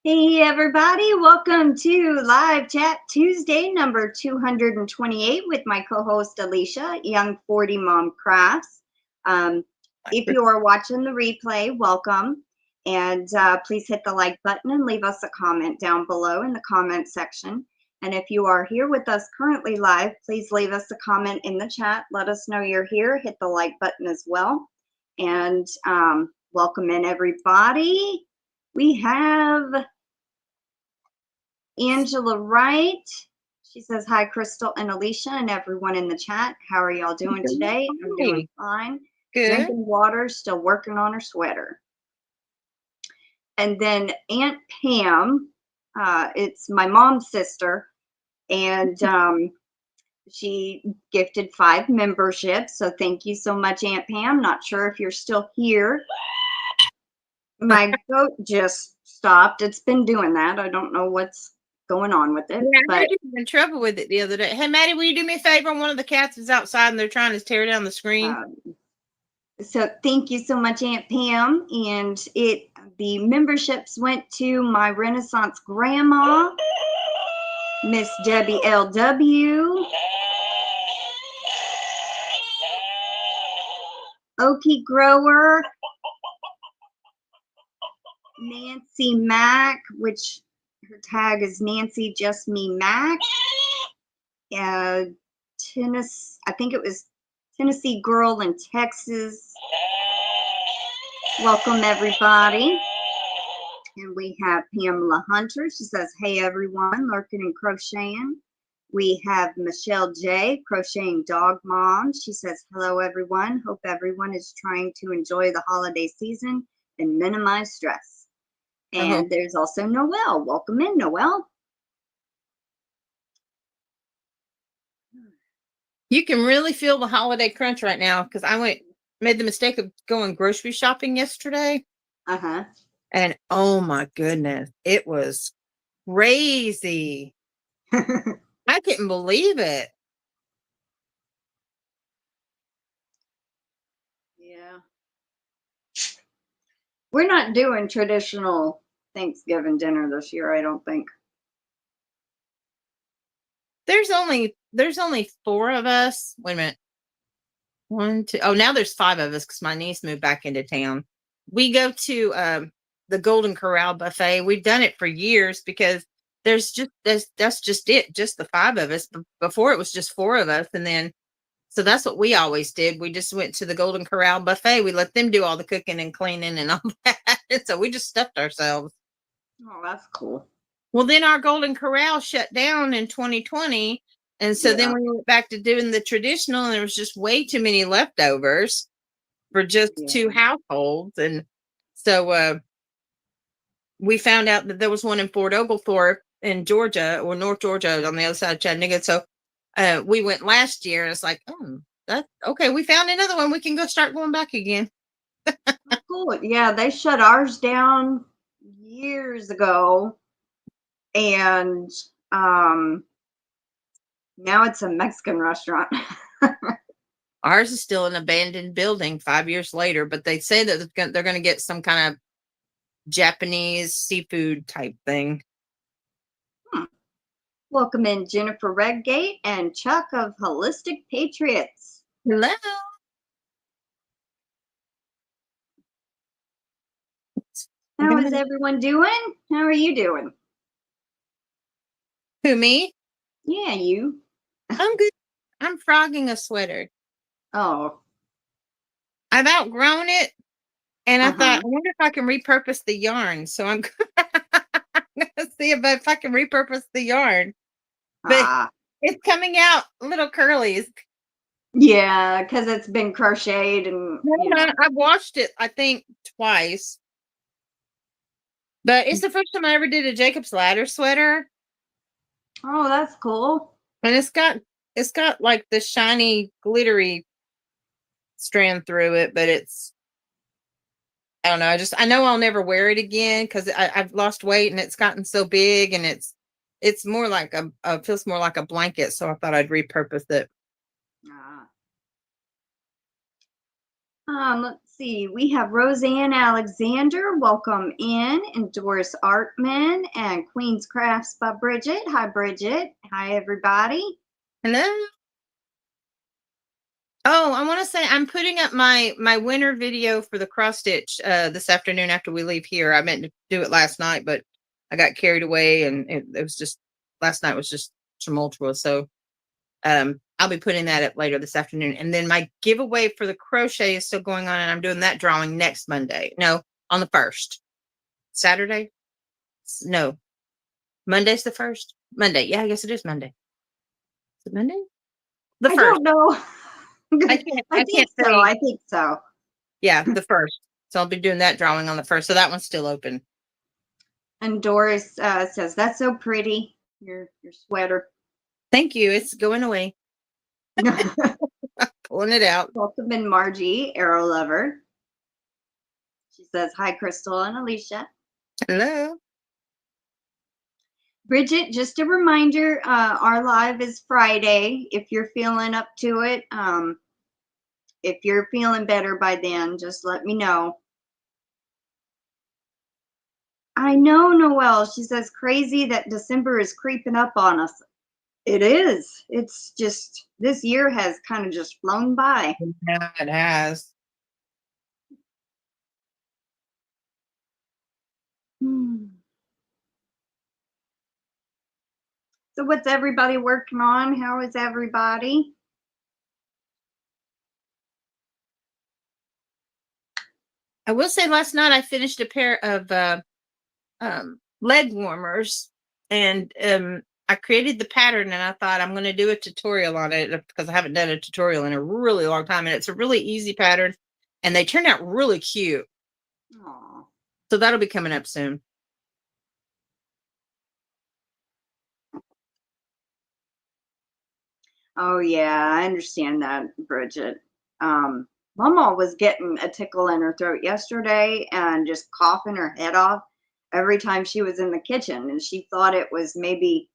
Hey everybody, welcome to Live Chat Tuesday number 228 with my co-host Alishia, Young 40 Mom Crafts. If you are watching the replay, welcome. And please hit the like button and leave us a comment down below in the comment section. And if you are here with us currently live, please leave us a comment in the chat. Let us know you're here. Hit the like button as well. And welcome in everybody. We have Angela Wright. She says, hi, Crystal and Alishia and everyone in the chat. How are y'all doing today? I'm doing fine. Good. Drinking water, still working on her sweater. And then Aunt Pam, it's my mom's sister, and she gifted 5 memberships. So thank you so much, Aunt Pam. Not sure if you're still here. My goat just stopped. It's been doing that. I don't know what's going on with it. Yeah, but I was in trouble with it the other day. Hey, Maddie, will you do me a favor? One of the cats is outside and they're trying to tear down the screen. So thank you so much, Aunt Pam. And the memberships went to my Renaissance grandma, Miss Debbie LW, Okie Grower, Nancy Mack, which her tag is Nancy Just Me Mac. Tennessee, I think it was Tennessee Girl in Texas. Welcome everybody. And we have Pamela Hunter. She says, hey everyone, lurking and crocheting. We have MichelleJ, CrochetingDogMom. She says, hello everyone. Hope everyone is trying to enjoy the holiday season and minimize stress. And there's also Noelle. Welcome in, Noelle. You can really feel the holiday crunch right now because I made the mistake of going grocery shopping yesterday. And oh my goodness, it was crazy. I couldn't believe it. Yeah. We're not doing traditional Thanksgiving dinner this year, I don't think. There's only 4 of us. Wait a minute. 1, 2. Oh, now there's 5 of us because my niece moved back into town. We go to the Golden Corral buffet. We've done it for years because that's just it, just the 5 of us. Before it was just 4 of us, and then so that's what we always did. We just went to the Golden Corral buffet. We let them do all the cooking and cleaning and all that. And so we just stuffed ourselves. Oh, that's cool. Well, then our Golden Corral shut down in 2020. And so then we went back to doing the traditional, and there was just way too many leftovers for just 2 households. And so we found out that there was one in Fort Oglethorpe in Georgia, or North Georgia, on the other side of Chattanooga. So we went last year, and it's like, oh, that's okay. We found another one. We can start going back again. Cool. Yeah, they shut ours down years ago, and now it's a Mexican restaurant. Ours is still an abandoned building 5 years later, but they say that they're going to get some kind of Japanese seafood type thing. Welcome in Jennifer Redgate and Chuck of Holistic Patriots. Hello. How is everyone doing? How are you doing? Who, me? Yeah, you. I'm good. I'm frogging a sweater. Oh. I've outgrown it, and I thought, I wonder if I can repurpose the yarn. So I'm going to see if I can repurpose the yarn. But it's coming out little curlies. Yeah, because it's been crocheted and I washed it, I think, twice. But it's the first time I ever did a Jacob's Ladder sweater. Oh, that's cool. And it's got like the shiny, glittery strand through it, but I don't know. I know I'll never wear it again because I've lost weight and it's gotten so big, and it's more like feels more like a blanket. So I thought I'd repurpose it. Let's see. We have RoseannAlexander. Welcome in. And Doris Artman and Queen's Crafts by Bridget. Hi, Bridget. Hi, everybody. Hello. Oh, I want to say I'm putting up my winter video for the cross stitch this afternoon after we leave here. I meant to do it last night, but I got carried away, and it was just last night was just tumultuous. So I'll be putting that up later this afternoon. And then my giveaway for the crochet is still going on, and I'm doing that drawing next Monday. No, on the 1st. Saturday? No. Monday's the 1st? Monday. Yeah, I guess it is Monday. Is it Monday? The 1st. I don't know. I think so. I think so. Yeah, the 1st. So I'll be doing that drawing on the 1st. So that one's still open. And Doris says, that's so pretty, your sweater. Thank you. It's going away. Pulling it out. Welcome in, Margie, AeroLuvrr. She says, hi, Crystal and Alishia. Hello. Bridget, just a reminder, our live is Friday. If you're feeling up to it, if you're feeling better by then, just let me know. I know, Noelle. She says, crazy that December is creeping up on us. It is. It's just, this year has kind of just flown by. Yeah, it has. So what's everybody working on? How is everybody? I will say last night I finished a pair of leg warmers, and I created the pattern, and I thought I'm going to do a tutorial on it because I haven't done a tutorial in a really long time, and it's a really easy pattern, and they turned out really cute. Aww. So that'll be coming up soon. Oh yeah, I understand that, Bridget. Mama was getting a tickle in her throat yesterday and just coughing her head off every time she was in the kitchen, and she thought it was maybe,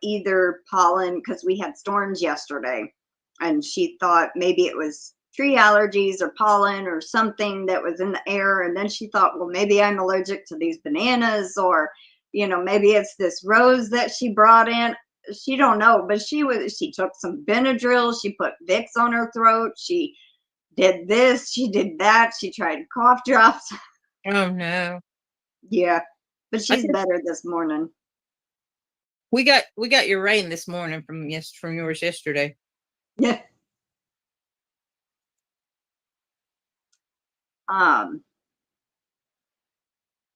either pollen, because we had storms yesterday, and she thought maybe it was tree allergies or pollen or something that was in the air. And then she thought, well, maybe I'm allergic to these bananas, or maybe it's this rose that she brought in. She don't know, but she took some Benadryl, she put Vicks on her throat, she did this, she did that, she tried cough drops. Oh no. Yeah, but she's better this morning. We got your rain this morning from yours yesterday. Yeah.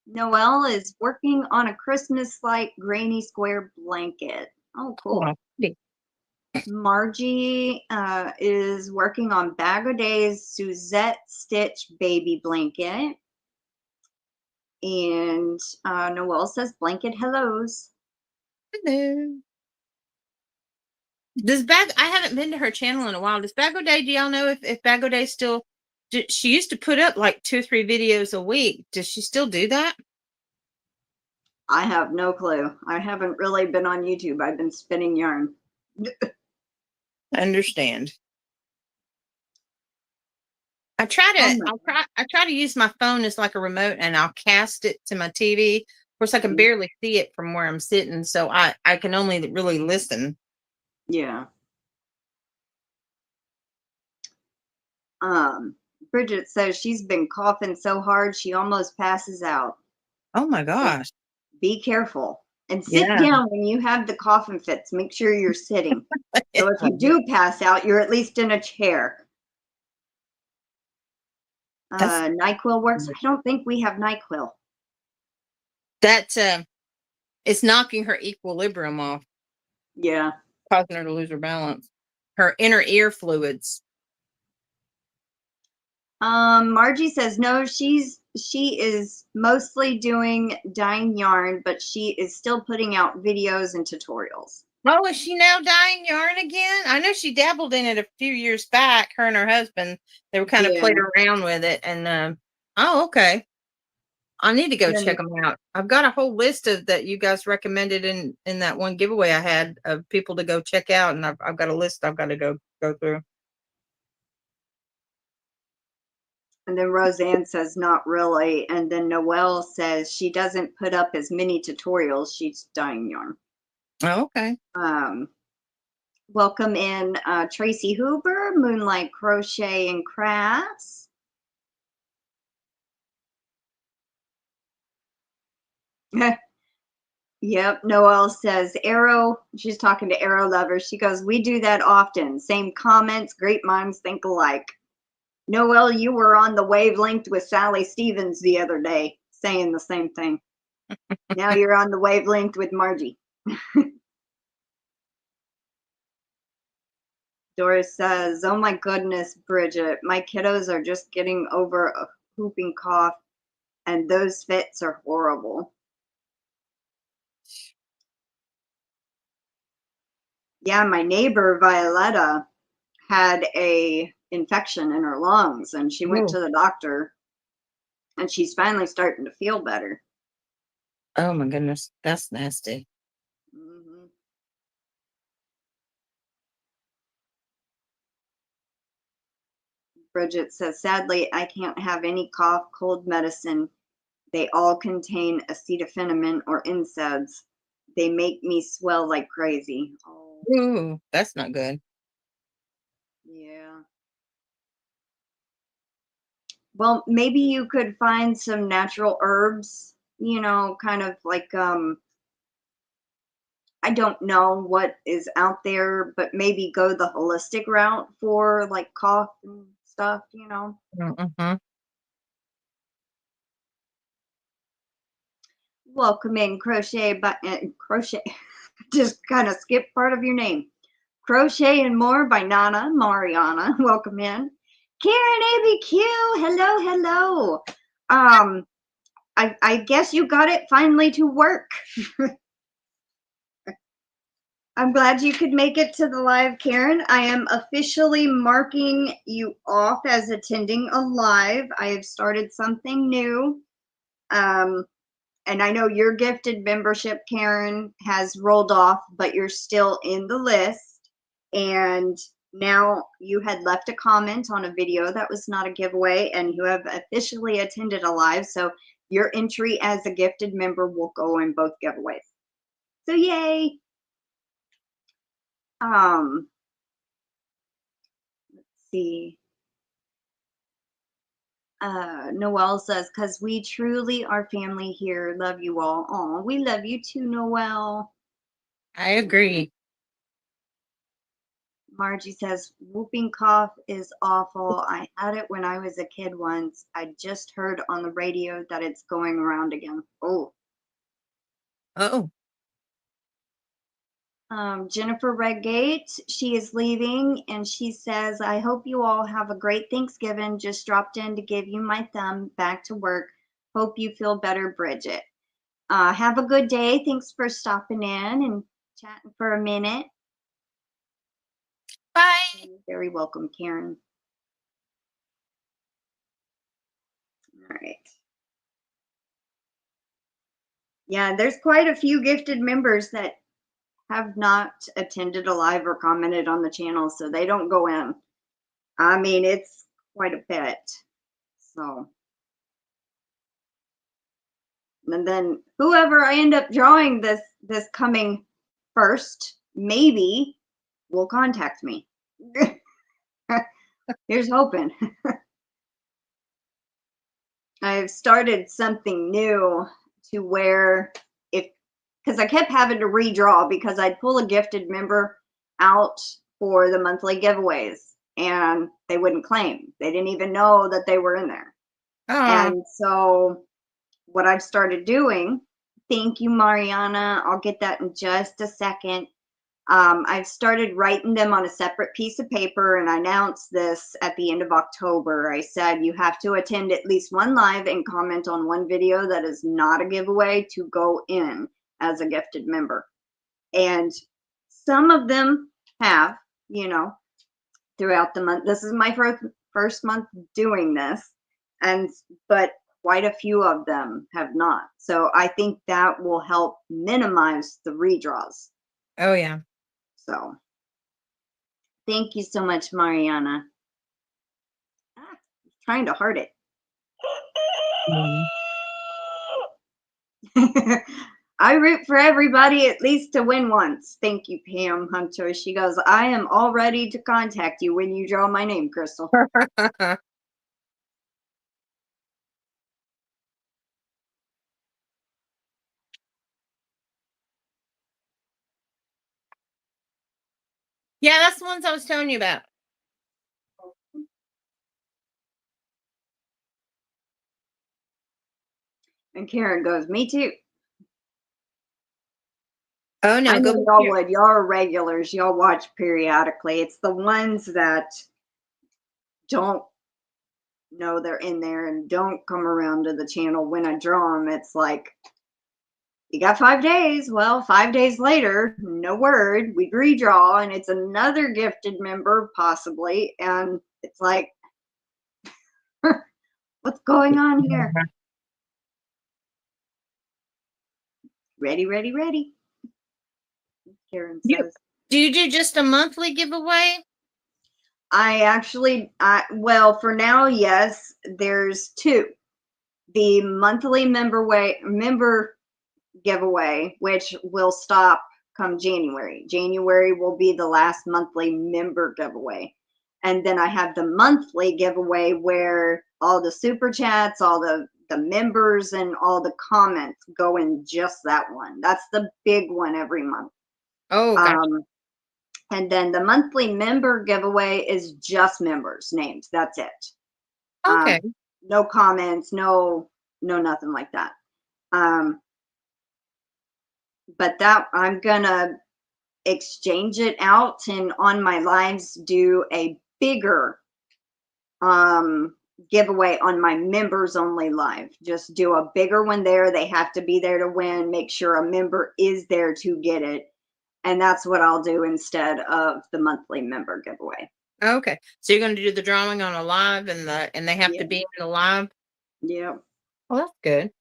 Noelle is working on a Christmas-like granny square blanket. Oh, cool. Oh, Margie is working on Bag O' Day's Suzette Stitch baby blanket. And Noelle says blanket hellos. Hello. I haven't been to her channel in a while. Does Bag O' Day, do y'all know if Bag O' Day still, she used to put up like 2 or 3 videos a week. Does she still do that? I have no clue. I haven't really been on YouTube. I've been spinning yarn. I understand. I try to use my phone as like a remote, and I'll cast it to my TV. Of course, I can barely see it from where I'm sitting, so I can only really listen. Yeah. Bridget says she's been coughing so hard she almost passes out. Oh my gosh. So be careful and sit down when you have the coughing fits. Make sure you're sitting. So if you do pass out, you're at least in a chair. NyQuil works. I don't think we have NyQuil. That it's knocking her equilibrium off. Yeah. Causing her to lose her balance. Her inner ear fluids. Margie says no, she is mostly doing dyeing yarn, but she is still putting out videos and tutorials. Oh, is she now dyeing yarn again? I know she dabbled in it a few years back. Her and her husband, they were kind of played around with it, and oh, okay. I need to go check them out. I've got a whole list of that you guys recommended in that one giveaway I had of people to go check out, and I've got a list I've got to go through. And then Roseanne says, not really. And then Noelle says she doesn't put up as many tutorials. She's dyeing yarn. Oh, okay. Welcome in Tracy Hoover, Moonlight Crochet and Crafts. Yep, Noelle says, she's talking to AeroLuvrr. She goes, we do that often. Same comments, great minds think alike. Noelle, you were on the wavelength with Sally Stevens the other day, saying the same thing. Now you're on the wavelength with Margie. Doris says, oh my goodness, Bridget, my kiddos are just getting over a whooping cough, and those fits are horrible. Yeah, my neighbor Violetta had a infection in her lungs, and she went to the doctor, and she's finally starting to feel better. Oh my goodness, that's nasty. Mm-hmm. Bridget says, sadly, I can't have any cough, cold medicine. They all contain acetaminophen or NSAIDs. They make me swell like crazy. Oh, Ooh, that's not good. yeah. Well, maybe you could find some natural herbs, you know, kind of like, I don't know what is out there, but maybe go the holistic route for like cough and stuff, you know. Mm-hmm. Welcome in Crochet just kind of skip part of your name. Crochet and More by NanaMariana. Welcome in. Karen ABQ. Hello. I guess you got it finally to work. I'm glad you could make it to the live, Karen. I am officially marking you off as attending a live. I have started something new. And I know your gifted membership, Karen, has rolled off, but you're still in the list. And now you had left a comment on a video that was not a giveaway, and you have officially attended a live. So your entry as a gifted member will go in both giveaways. So yay. Let's see. Noelle says, because we truly are family here. Love you all. Oh, we love you too, Noelle. I agree. Margie says, whooping cough is awful. I had it when I was a kid once. I just heard on the radio that it's going around again. Oh. Oh. Jennifer Redgate, she is leaving, and she says, I hope you all have a great Thanksgiving. Just dropped in to give you my thumb. Back to work. Hope you feel better, Bridget. Have a good day. Thanks for stopping in and chatting for a minute. Bye. You're very welcome, Karen. All right. Yeah, there's quite a few gifted members that have not attended a live or commented on the channel, so they don't go in. I mean, it's quite a bit. So, and then whoever I end up drawing this coming first, maybe will contact me. Here's hoping. I've started something new to where because I kept having to redraw because I'd pull a gifted member out for the monthly giveaways and they wouldn't claim. They didn't even know that they were in there. And so what I've started doing, thank you, Mariana. I'll get that in just a second. I've started writing them on a separate piece of paper, and I announced this at the end of October. I said you have to attend at least one live and comment on one video that is not a giveaway to go in as a gifted member. And some of them have, you know, throughout the month. This is my first month doing this, but quite a few of them have not. So I think that will help minimize the redraws. Oh, yeah. So thank you so much, Mariana. Trying to heart it. I root for everybody at least to win once. Thank you, Pam Hunter. She goes, I am all ready to contact you when you draw my name, Crystal. Yeah, that's the ones I was telling you about. And Karen goes, me too. Oh no, I know go y'all would. Y'all are regulars. Y'all watch periodically. It's the ones that don't know they're in there and don't come around to the channel when I draw them. It's like, you got 5 days. Well, 5 days later, no word. We redraw, and it's another gifted member, possibly. And it's like, what's going on here? Ready, ready, ready. Karen says. Do you do just a monthly giveaway? I actually, well, for now, yes. There's 2. The monthly member giveaway, which will stop come January. January will be the last monthly member giveaway. And then I have the monthly giveaway where all the super chats, all the members, and all the comments go in just that one. That's the big one every month. Oh, gotcha. And then the monthly member giveaway is just members' names. That's it. Okay. No comments, no nothing like that. But that I'm gonna exchange it out and on my lives do a bigger giveaway on my members only live. Just do a bigger one there. They have to be there to win. Make sure a member is there to get it. And that's what I'll do instead of the monthly member giveaway. Okay. So you're going to do the drawing on a live and they have to be in the live? Yeah. Well, that's good.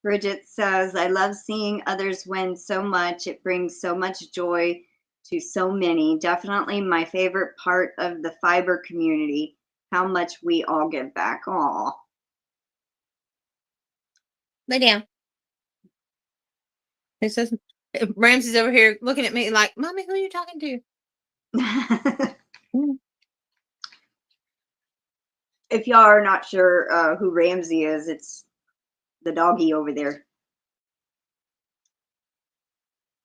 Bridget says, I love seeing others win so much. It brings so much joy to so many. Definitely my favorite part of the fiber community, how much we all give back. Aw. Lay down. He says, Ramsey's over here looking at me like, Mommy, who are you talking to? If y'all are not sure who Ramsey is, it's the doggy over there.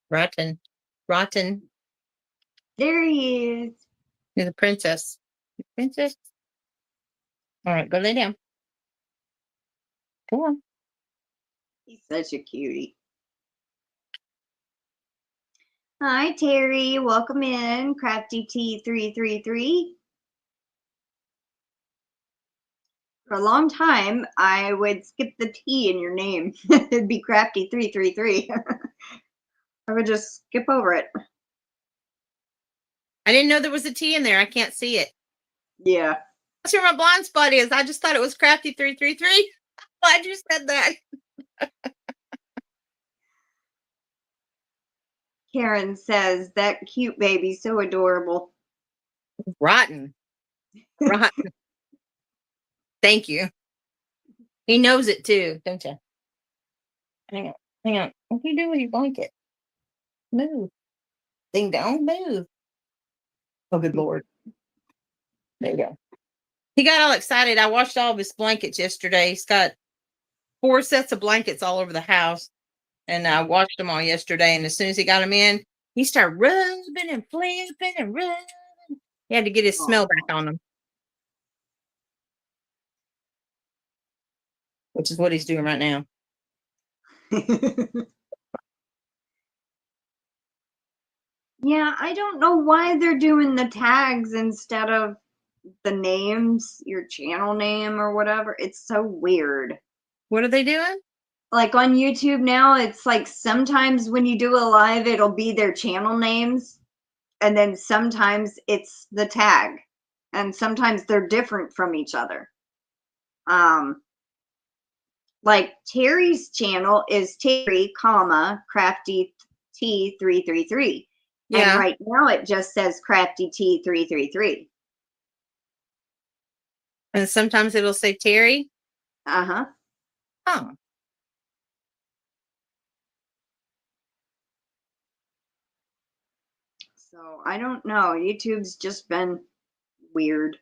Rotten. There he is. You're the princess. Princess. All right, go lay down. Come on. He's such a cutie. Hi, Terry. Welcome in. Crafty T333. For a long time, I would skip the T in your name. It'd be Crafty 333. I would just skip over it. I didn't know there was a T in there. I can't see it. Yeah. That's where my blind spot is. I just thought it was Crafty 333. Glad you said that. Karen says, that cute baby, so adorable. Rotten. Thank you. He knows it too, don't you? Hang on. What do you do with your blanket? Move. Ding dong, move. Oh, good Lord. There you go. He got all excited. I washed all of his blankets yesterday. He's got 4 sets of blankets all over the house. And I washed them all yesterday. And as soon as he got them in, he started rubbing and flipping and rubbing. He had to get his smell back on them. Which is what he's doing right now. Yeah, I don't know why they're doing the tags instead of the names, your channel name or whatever. It's so weird. What are they doing? Like on YouTube now, it's like sometimes when you do a live, it'll be their channel names. And then sometimes it's the tag. And sometimes they're different from each other. Like Terry's channel is Terry, Crafty T333. Yeah. And right now it just says Crafty T333. And sometimes it'll say Terry. Uh-huh. Oh. So I don't know. YouTube's just been weird.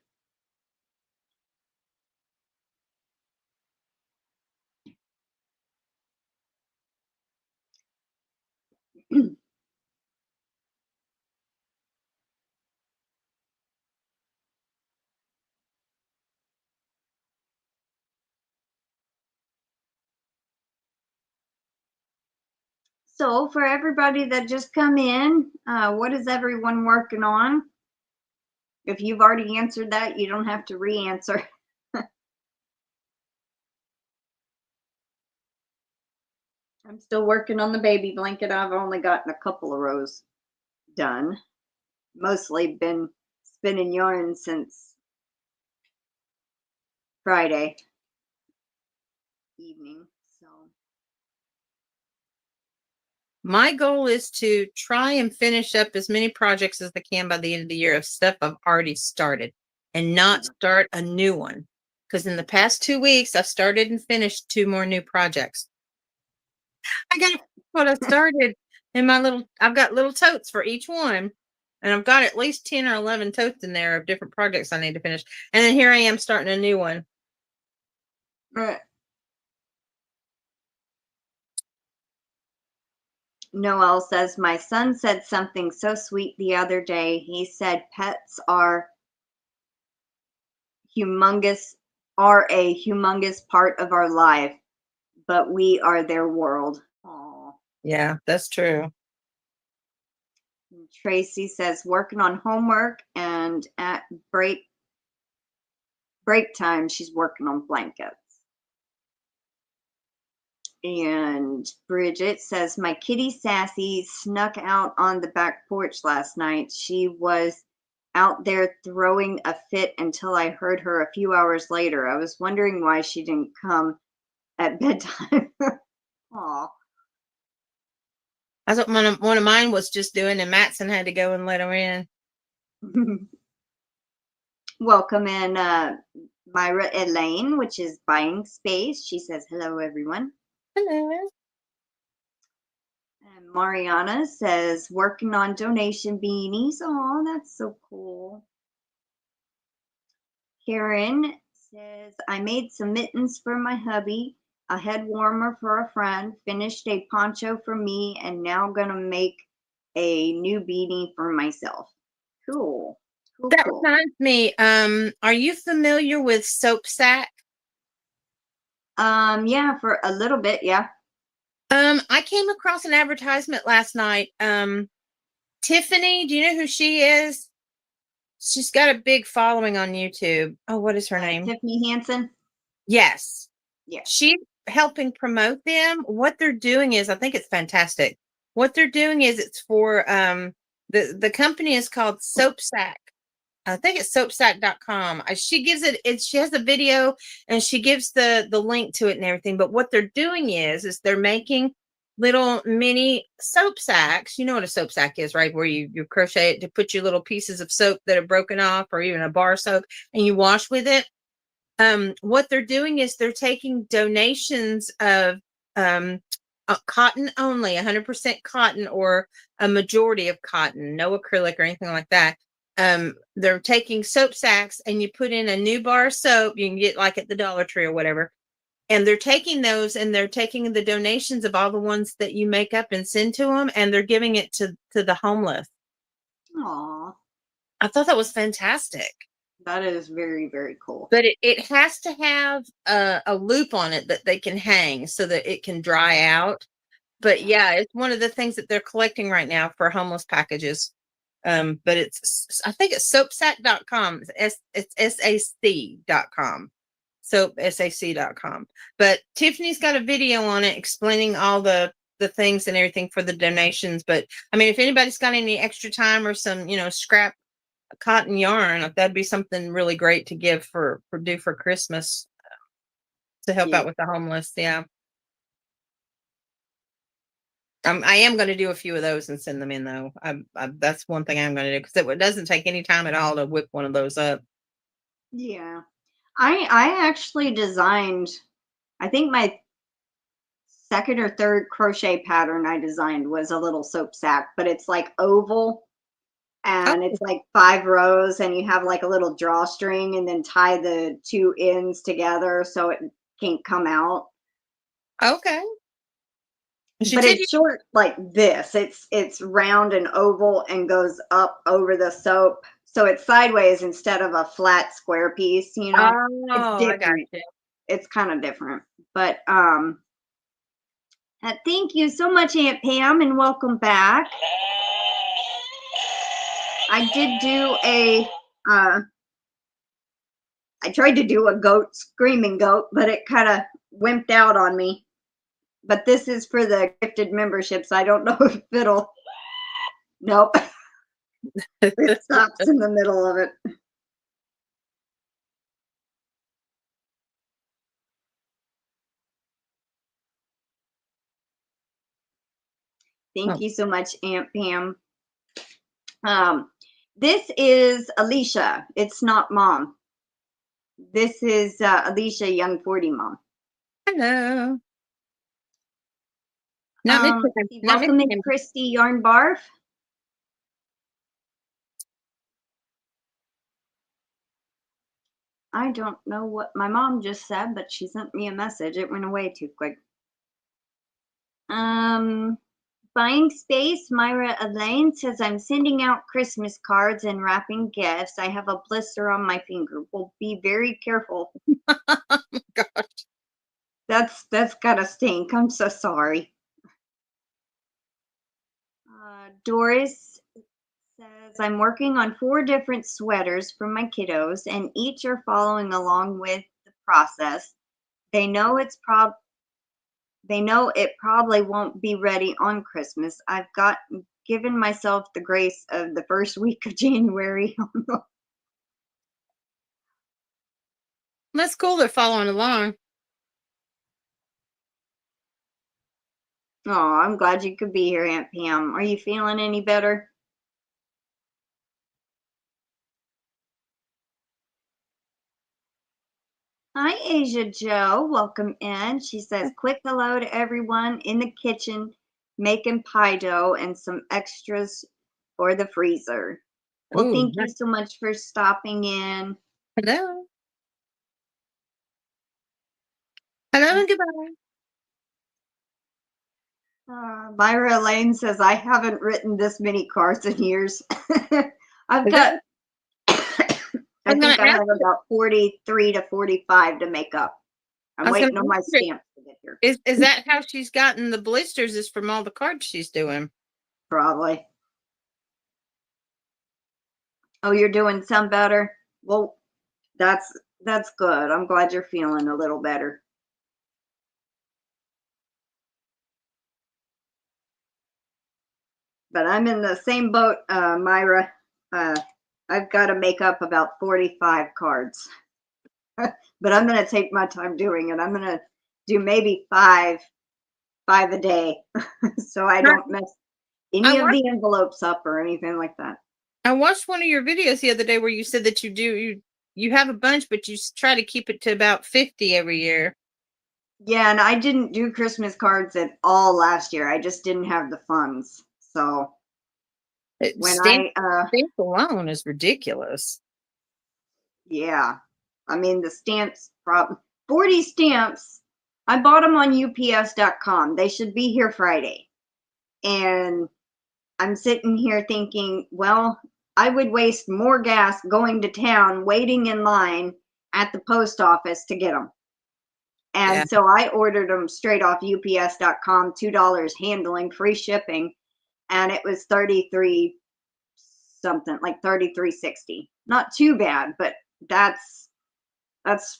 So for everybody that just come in, what is everyone working on? If you've already answered that, you don't have to re-answer. I'm still working on the baby blanket. I've only gotten a couple of rows done. Mostly been spinning yarn since Friday evening. So My goal is to try and finish up as many projects as I can by the end of the year of stuff I've already started and not start a new one. Because in the past 2 weeks, I've started and finished 2 more new projects. I got what I started in my I've got little totes for each one. And I've got at least 10 or 11 totes in there of different projects I need to finish. And then here I am starting a new one. Noel says, my son said something so sweet the other day. He said pets are a humongous part of our life, but we are their world. Aww. Yeah, that's true. Tracy says, working on homework, and at break time, she's working on blankets. And Bridget says, my kitty Sassy snuck out on the back porch last night. She was out there throwing a fit until I heard her a few hours later. I was wondering why she didn't come at bedtime. Aw. That's what one of mine was just doing, and Matson had to go and let her in. Welcome in Myra Elaine, which is buying space. She says, hello, everyone. Hello. And Mariana says, working on donation beanies. Oh, that's so cool. Karen says, I made some mittens for my hubby, a head warmer for a friend, finished a poncho for me, and now gonna make a new beanie for myself. Cool. Cool, That cool. reminds me, are you familiar with Soap Sack? Yeah, for a little bit, yeah. I came across an advertisement last night. Tiffany, do you know who she is? She's got a big following on YouTube. Oh, what is her name? Tiffany Hansen? Yes. Yeah. She's helping promote them. What they're doing is, I think it's fantastic. What they're doing is it's for the company is called Soap Sack. I think it's soapsack.com. She gives she has a video and she gives the link to it and everything. But what they're doing is they're making little mini soap sacks. You know what a soap sack is, right? Where you crochet it to put your little pieces of soap that are broken off, or even a bar soap, and you wash with it. What they're doing is they're taking donations of cotton only, 100% cotton, or a majority of cotton, no acrylic or anything like that. They're taking soap sacks, and you put in a new bar of soap you can get like at the Dollar Tree or whatever. And they're taking those, and they're taking the donations of all the ones that you make up and send to them, and they're giving it to the homeless. Aw. I thought that was fantastic. That is very, very cool. But it has to have a loop on it that they can hang so that it can dry out. But yeah, it's one of the things that they're collecting right now for homeless packages. But I think it's soapsack.com. It's SAC.com. SAC.com. But Tiffany's got a video on it explaining all the things and everything for the donations. But I mean, if anybody's got any extra time or some, scrap cotton yarn, that'd be something really great to give for Christmas to help out with the homeless. Yeah. I am going to do a few of those and send them in, though. That's one thing I'm going to do, because it doesn't take any time at all to whip one of those up. Yeah. I actually designed, I think my second or third crochet pattern I designed was a little soap sack, but it's like oval and Oh, it's like 5 rows and you have like a little drawstring and then tie the 2 ends together so it can't come out. okay. She But did. it's short like this. It's round and oval and goes up over the soap. So it's sideways instead of a flat square piece, you know. It's Oh, I got different. you. It's kind of different. But thank you so much, Aunt Pam, and welcome back. I did do a I tried to do a goat, screaming goat, but it kind of wimped out on me. But this is for the gifted memberships. I don't know if it'll. Nope. It stops in the middle of it. Thank you so much, Aunt Pam. This is Alishia. It's not mom. This is Alishia, young 40 mom. Hello. Not Welcome in, Christy Yarn Barf. I don't know what my mom just said, but she sent me a message. It went away too quick. Buying space, MyraElane says, I'm sending out Christmas cards and wrapping gifts. I have a blister on my finger. Well, be very careful. Oh my gosh. That's gotta stink. I'm so sorry. Doris says, I'm working on 4 different sweaters for my kiddos, and each are following along with the process. They know it probably won't be ready on Christmas. I've given myself the grace of the first week of January. That's cool. They're following along. Oh, I'm glad you could be here, Aunt Pam. Are you feeling any better? Hi, Asia Joe. Welcome in. She says, quick hello to everyone in the kitchen making pie dough and some extras for the freezer. Well, Ooh, thank you so much for stopping in. hello. Hello and goodbye. MyraElane says, I haven't written this many cards in years. I've Is got, that- I I'm gonna think I ask have about 43 to 45 to make up. I I'm was gonna waiting on my ask her, stamps to get here. is that how she's gotten the blisters? Is from all the cards she's doing? Probably. Oh, you're doing some better? Well, that's good. I'm glad you're feeling a little better. But I'm in the same boat, Myra. I've got to make up about 45 cards. But I'm going to take my time doing it. I'm going to do maybe five a day so I don't mess I any of watched the envelopes up or anything like that. I watched one of your videos the other day where you said that you have a bunch, but you try to keep it to about 50 every year. Yeah, and I didn't do Christmas cards at all last year. I just didn't have the funds. So when Stamp alone is ridiculous. yeah, I mean the stamps, 40 stamps. I bought them on UPS.com. They should be here Friday. And I'm sitting here thinking, well, I would waste more gas going to town, waiting in line at the post office to get them. Yeah. And so I ordered them straight off UPS.com, $2 handling, free shipping, and it was 33 something, like 33.60. Not too bad, but that's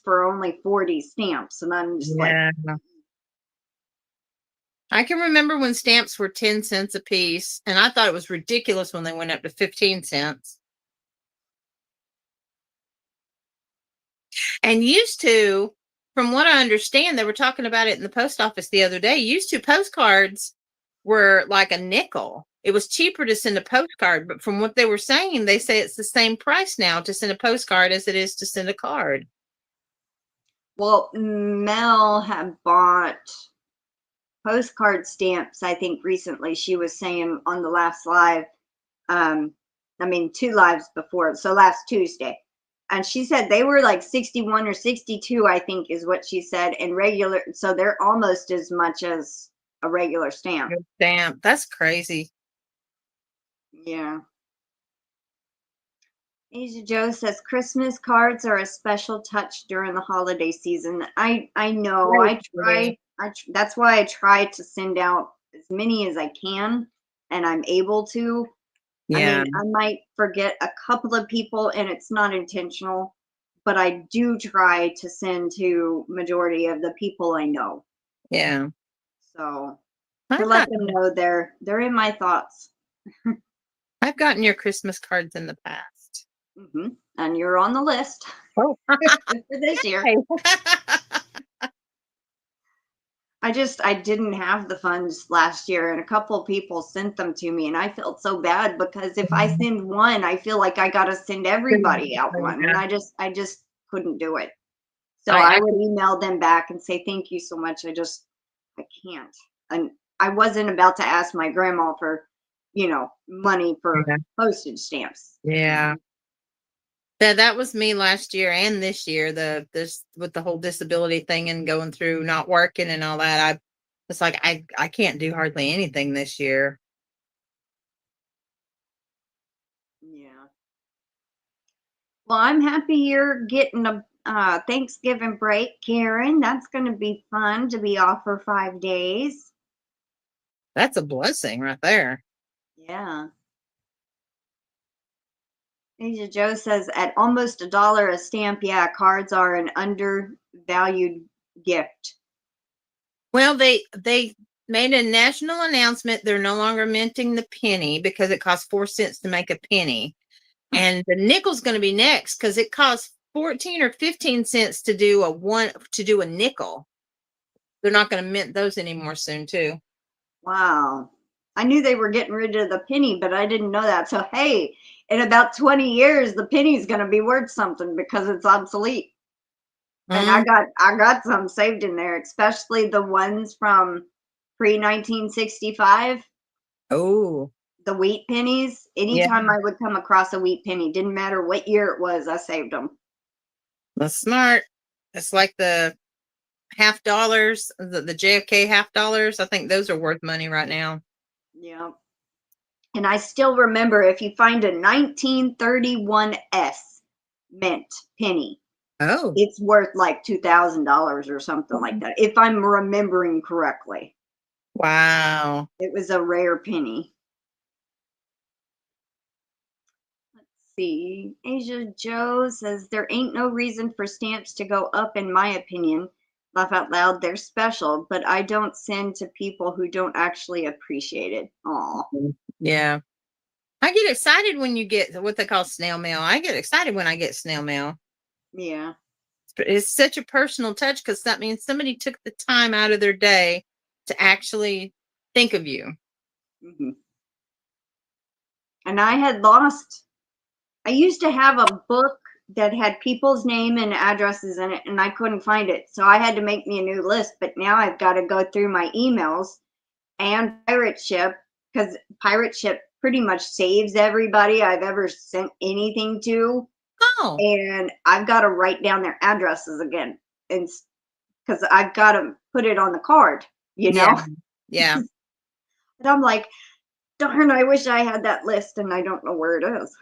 for only 40 stamps, and I'm just like, I can remember when stamps were 10 cents a piece, and I thought it was ridiculous when they went up to 15 cents. And used to, from what I understand, they were talking about it in the post office the other day. Used to, postcards were like a nickel. It was cheaper to send a postcard, but from what they were saying, they say it's the same price now to send a postcard as it is to send a card. Well, Mel had bought postcard stamps, I think recently. She was saying on the last live, I mean, 2 lives before, so last Tuesday. And she said they were like 61 or 62, I think is what she said, and regular, so they're almost as much as a regular stamp. Stamp. That's crazy. Yeah. Asia Joe says Christmas cards are a special touch during the holiday season. I know. That's why I try to send out as many as I can, and I'm able to. I Yeah. mean, I might forget a couple of people, and it's not intentional, but I do try to send to majority of the people I know. Yeah. So to I've let them gotten, know they're in my thoughts. I've gotten your Christmas cards in the past. And you're on the list Oh. for this year. I didn't have the funds last year, and a couple of people sent them to me, and I felt so bad because if I send one, I feel like I got to send everybody out one, and I just couldn't do it. So I would email them back and say, thank you so much. I can't. And I wasn't about to ask my grandma for, money for postage stamps. Yeah. That was me last year and this year. This with the whole disability thing and going through not working and all that. It's like I can't do hardly anything this year. Yeah. Well, I'm happy you're getting a Thanksgiving break, Karen. That's going to be fun to be off for 5 days. That's a blessing right there. Yeah. Asia Joe says at almost $1 a stamp, yeah, cards are an undervalued gift. Well, they made a national announcement. They're no longer minting the penny because it costs 4 cents to make a penny. And the nickel's going to be next because it costs 14 or 15 cents to do a nickel. They're not going to mint those anymore soon, too. Wow. I knew they were getting rid of the penny, but I didn't know that. So, hey, in about 20 years, the penny's going to be worth something because it's obsolete. And I got some saved in there, especially the ones from pre-1965. Oh, The wheat pennies. Anytime I would come across a wheat penny, didn't matter what year it was, I saved them. that's smart. It's like the $50, the JFK $50. I think those are worth money right now. Yeah. And I still remember if you find a 1931 mint penny, Oh, it's worth like $2,000 or something like that, if I'm remembering correctly. wow. It was a rare penny. Let's see. Asia Joe says there ain't no reason for stamps to go up, in my opinion. Laugh out loud. They're special, but I don't send to people who don't actually appreciate it. Aw. Yeah. I get excited when you get what they call snail mail. I get excited when I get snail mail. Yeah. It's such a personal touch because that means somebody took the time out of their day to actually think of you. Mm-hmm. And I used to have a book that had people's name and addresses in it, and I couldn't find it. So I had to make me a new list, but now I've got to go through my emails and Pirate Ship, because Pirate Ship pretty much saves everybody I've ever sent anything to. Oh, And I've got to write down their addresses again, and because I've got to put it on the card, yeah. Yeah. And I'm like, darn, I wish I had that list, and I don't know where it is.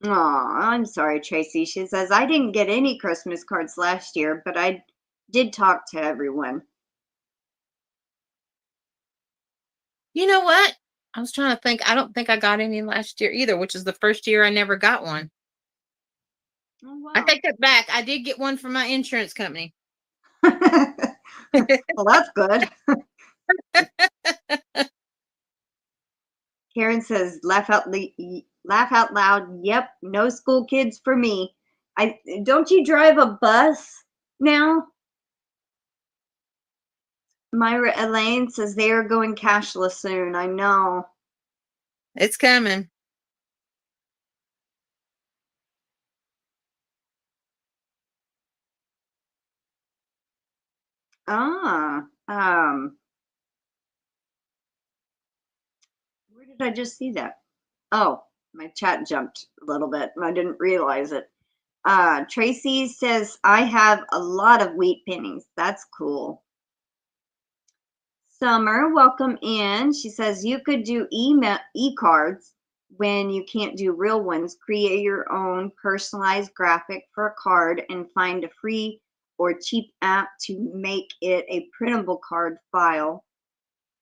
Oh, I'm sorry, Tracy. She says, I didn't get any Christmas cards last year, but I did talk to everyone. You know what? I was trying to think. I don't think I got any last year either, which is the first year I never got one. Oh, wow. I take that back. I did get one from my insurance company. Well, that's good. Karen says, laugh out loud. Yep, no school kids for me. Don't you drive a bus now? Myra Elaine says they are going cashless soon. I know. It's coming. Ah, where did I just see that? Oh, my chat jumped a little bit. I didn't realize it. Tracy says, I have a lot of wheat pennies. That's cool. Summer, welcome in. She says, you could do e-cards when you can't do real ones. Create your own personalized graphic for a card and find a free or cheap app to make it a printable card file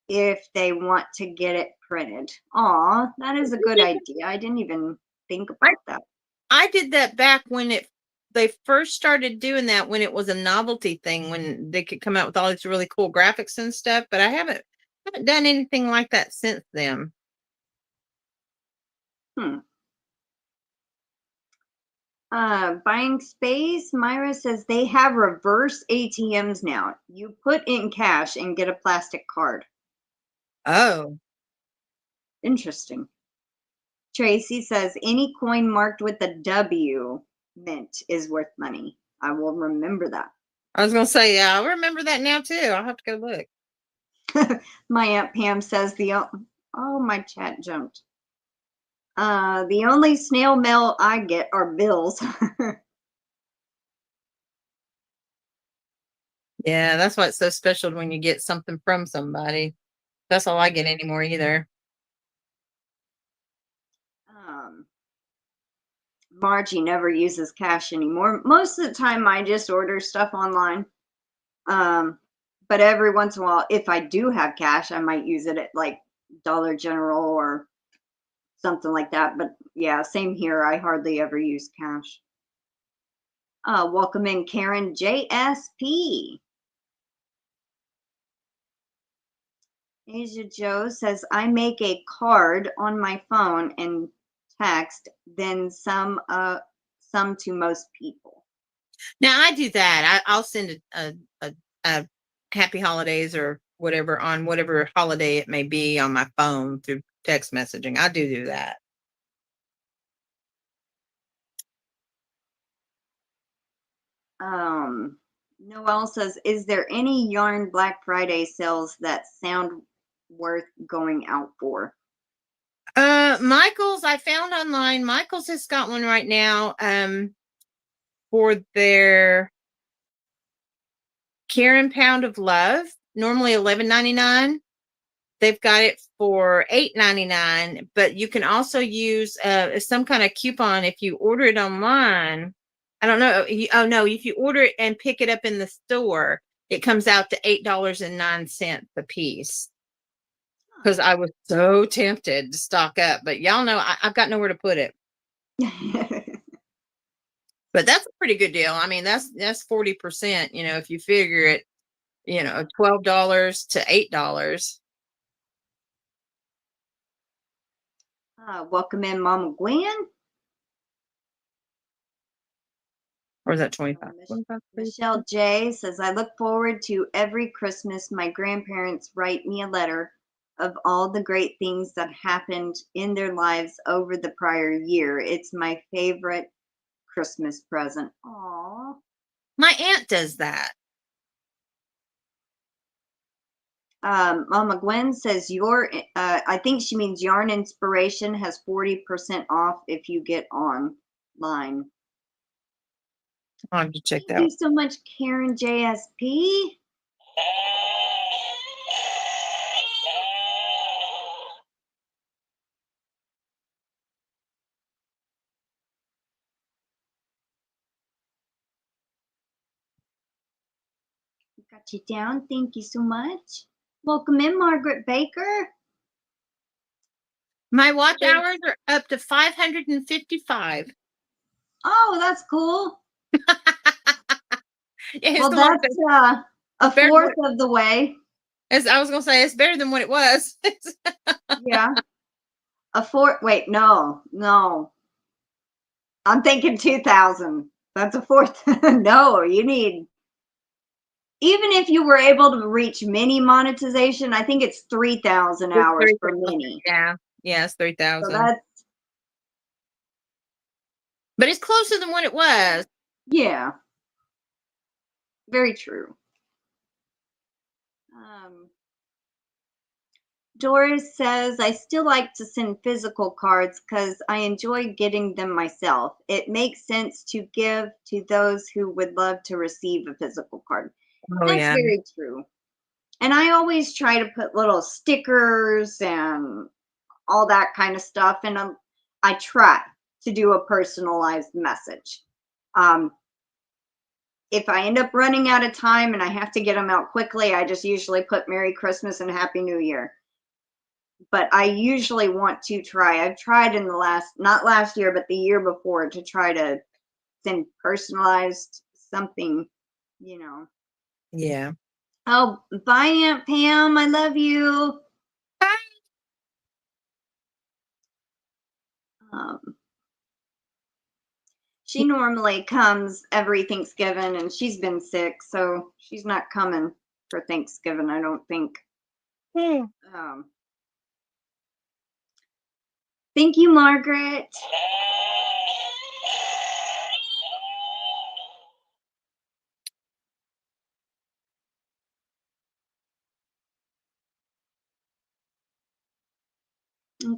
if they want to get it printed. Aw, that is a good idea. I didn't even think about that. I did that back when they first started doing that, when it was a novelty thing, when they could come out with all these really cool graphics and stuff, but I haven't done anything like that since then. Buying space, Myra says they have reverse ATMs now. You put in cash and get a plastic card. Oh. Interesting. Tracy says any coin marked with a W mint is worth money. I will remember that. I was going to say, yeah, I remember that now too. I'll have to go look. My Aunt Pam says oh, my chat jumped. The only snail mail I get are bills. Yeah, that's why it's so special when you get something from somebody. That's all I get anymore either. Margie never uses cash anymore. Most of the time I just order stuff online. But every once in a while, if I do have cash, I might use it at like Dollar General or something like that. But yeah, same here. I hardly ever use cash. Welcome in Karen JSP. Asia Joe says, I make a card on my phone and text, then some to most people. Now I do that. I'll send a happy holidays or whatever on whatever holiday it may be on my phone through text messaging. I do that. Noelle says, is there any yarn Black Friday sales that sound worth going out for? Michael's, I found online. Michael's has got one right now for their Karen Pound of Love, normally $11.99. They've got it for $8.99, but you can also use some kind of coupon if you order it online. I don't know. Oh no, if you order it and pick it up in the store, it comes out to $8.09 a piece. Because I was so tempted to stock up, but y'all know I've got nowhere to put it. But that's a pretty good deal. I mean, that's 40%. You know, if you figure it, you know, $12 to $8. Welcome in, Mama Gwen. Or is that 25? Michelle J says, I look forward to every Christmas my grandparents write me a letter of all the great things that happened in their lives over the prior year. It's my favorite Christmas present. Aww. My aunt does that. Mama Gwen says I think she means Yarn Inspiration has 40% off if you get online. I'll have to check that. Thank you so much, Karen JSP. Got you down. Thank you so much. Welcome in, MargaretBaker. My watch hours are up to 555. Oh, that's cool. Yeah, well, that's a fourth of the way. As I was going to say, it's better than what it was. Yeah. A fourth. Wait, no. I'm thinking 2,000. That's a fourth. No, you need. Even if you were able to reach mini monetization, I think it's 3,000 hours for mini. Yeah, it's 3,000. So that's. But it's closer than what it was. Yeah. Very true. Doris says, I still like to send physical cards because I enjoy getting them myself. It makes sense to give to those who would love to receive a physical card. Oh, That's yeah. very true. And I always try to put little stickers and all that kind of stuff. And I try to do a personalized message. If I end up running out of time and I have to get them out quickly, I just usually put Merry Christmas and Happy New Year. But I usually want to try. I've tried in the not last year, but the year before to try to send personalized something, you know. Yeah. Oh, bye, Aunt Pam. I love you. Bye. She normally comes every Thanksgiving, and she's been sick, so she's not coming for Thanksgiving, I don't think. Thank you, Margaret.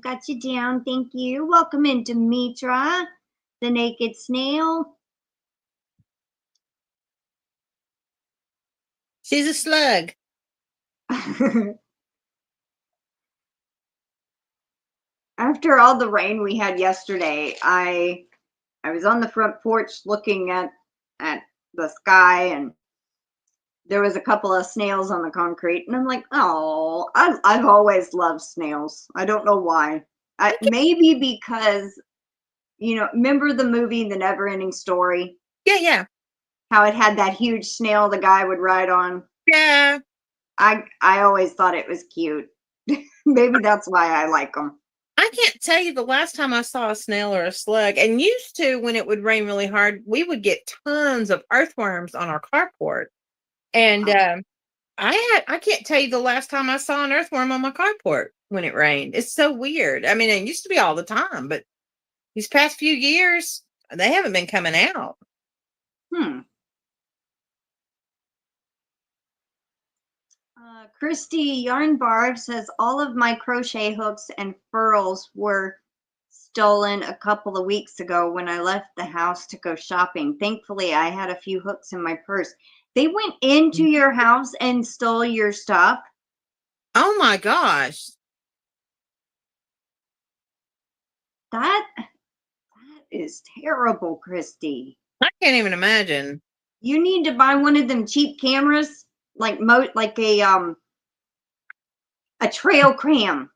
Got you down. Thank you. Welcome in, Demetra, the naked snail. She's a slug. After all the rain we had yesterday, I was on the front porch looking at the sky, and there was a couple of snails on the concrete, and I'm like, oh, I've always loved snails. I don't know why. Maybe because, remember the movie The Never Ending Story? Yeah. How it had that huge snail the guy would ride on? Yeah. I always thought it was cute. Maybe that's why I like them. I can't tell you the last time I saw a snail or a slug. And used to, when it would rain really hard, we would get tons of earthworms on our carport. And I can't tell you the last time I saw an earthworm on my carport when it rained. It's so weird. I mean, it used to be all the time, but these past few years, they haven't been coming out. Christy Yarn Barb says all of my crochet hooks and furls were stolen a couple of weeks ago when I left the house to go shopping. Thankfully, I had a few hooks in my purse. They went into your house and stole your stuff? Oh my gosh. That is terrible, Christy. I can't even imagine. You need to buy one of them cheap cameras, like a trail cam.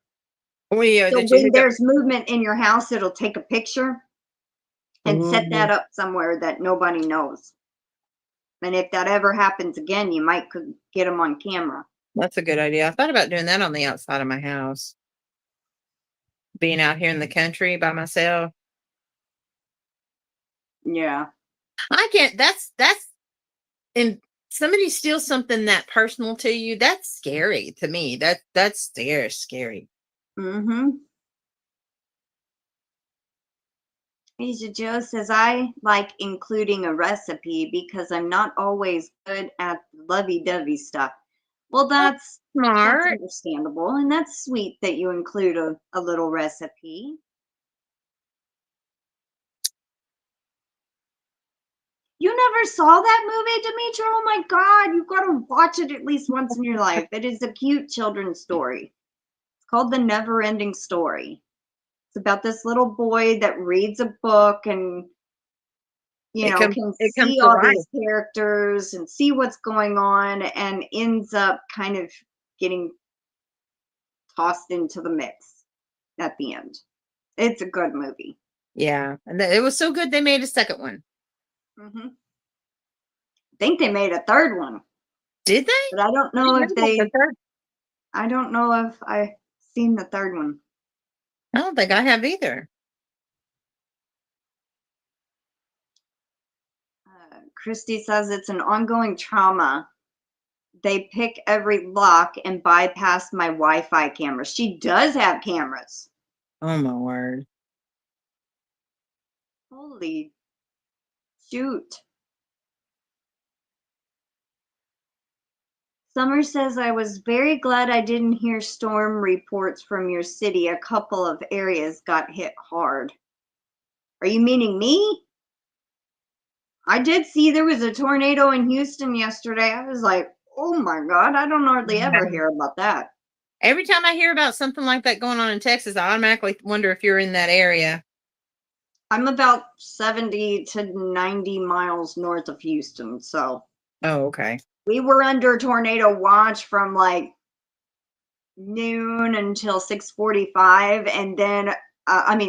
Oh, yeah, So when there's movement in your house, it'll take a picture and set that up somewhere that nobody knows. And if that ever happens again, you might could get them on camera. That's a good idea. I thought about doing that on the outside of my house. Being out here in the country by myself. Yeah. I can't, that's, and somebody steals something that personal to you, that's scary to me. That's scary. Mm-hmm. Asia Joe says, I like including a recipe because I'm not always good at lovey-dovey stuff. Well, that's Smart. understandable, and that's sweet that you include a little recipe. You never saw that movie, Demetra? Oh my God, you've got to watch it at least once in your life. It is a cute children's story. It's called The Never Ending Story. It's about this little boy that reads a book and, can see all these characters and see what's going on and ends up kind of getting tossed into the mix at the end. It's a good movie. Yeah. And it was so good they made a second one. Mm-hmm. I think they made a third one. Did they? But I don't know I don't know if I've seen the third one. I don't think I have either. Christy says it's an ongoing trauma. They pick every lock and bypass my Wi-Fi camera. She does have cameras. Oh my word. Holy shoot. Summer says, I was very glad I didn't hear storm reports from your city. A couple of areas got hit hard. Are you meaning me? I did see there was a tornado in Houston yesterday. I was like, oh my God, I don't hardly ever hear about that. Every time I hear about something like that going on in Texas, I automatically wonder if you're in that area. I'm about 70 to 90 miles north of Houston, so. Oh, okay. We were under tornado watch from like noon until 6:45, and then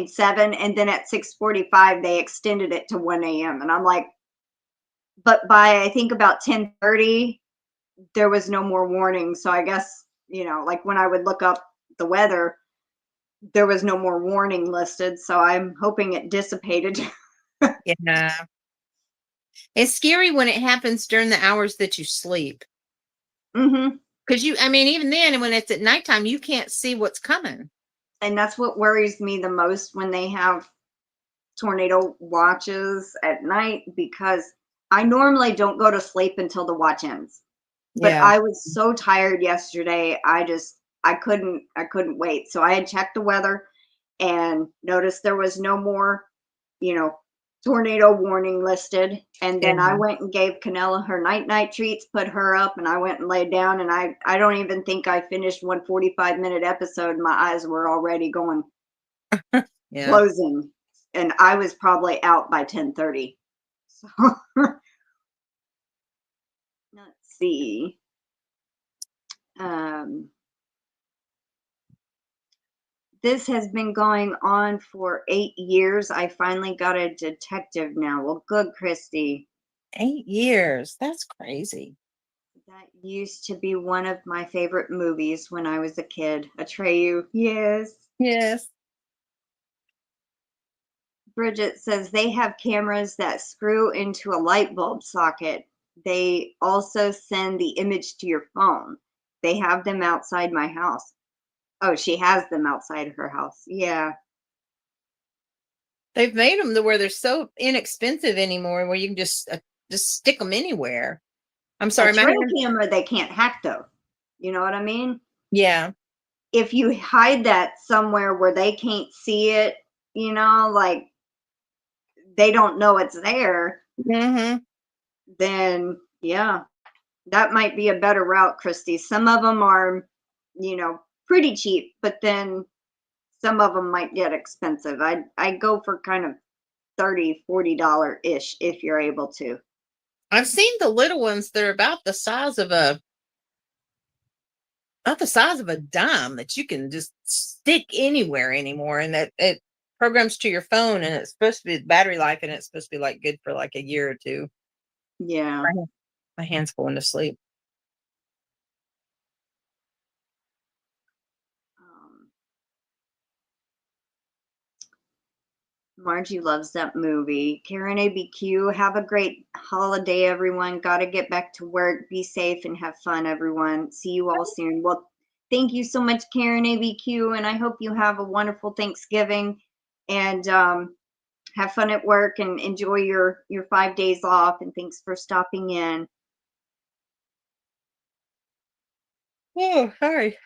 7, and then at 6:45 they extended it to 1 a.m. and I'm like, but by I think about 10:30 there was no more warning. So I guess, like when I would look up the weather, there was no more warning listed, so I'm hoping it dissipated. Yeah. It's scary when it happens during the hours that you sleep. Mm-hmm. Because even then, when it's at nighttime, you can't see what's coming. And that's what worries me the most when they have tornado watches at night, because I normally don't go to sleep until the watch ends. But Yeah. I was so tired yesterday. I couldn't wait. So I had checked the weather and noticed there was no more, tornado warning listed. And then I went and gave Canella her night treats, put her up, and I went and laid down. And I don't even think I finished one 45-minute episode. My eyes were already going closing, and I was probably out by 10:30. So let's see. This has been going on for 8 years. I finally got a detective now. Well, good, Christy. 8 years. That's crazy. That used to be one of my favorite movies when I was a kid. Atreyu. Yes. Yes. Bridget says they have cameras that screw into a light bulb socket. They also send the image to your phone. They have them outside my house. Oh, she has them outside her house. Yeah. They've made them to where they're so inexpensive anymore, where you can just stick them anywhere. I'm sorry, A trail camera they can't hack though. You know what I mean? Yeah. If you hide that somewhere where they can't see it, like they don't know it's there, Mm-hmm. then yeah, that might be a better route, Christy. Some of them are, pretty cheap, but then some of them might get expensive. I go for kind of $30-$40 ish if you're able to. I've seen the little ones. They're about the size of a dime that you can just stick anywhere anymore, and that it programs to your phone, and it's supposed to be battery life, and it's supposed to be like good for like a year or two. Yeah. My hand's going to sleep. Margie loves that movie. Karen ABQ, have a great holiday, everyone. Got to get back to work. Be safe and have fun, everyone. See you all soon. Well, thank you so much, Karen ABQ, and I hope you have a wonderful Thanksgiving and have fun at work and enjoy your 5 days off. And thanks for stopping in. Oh, hi.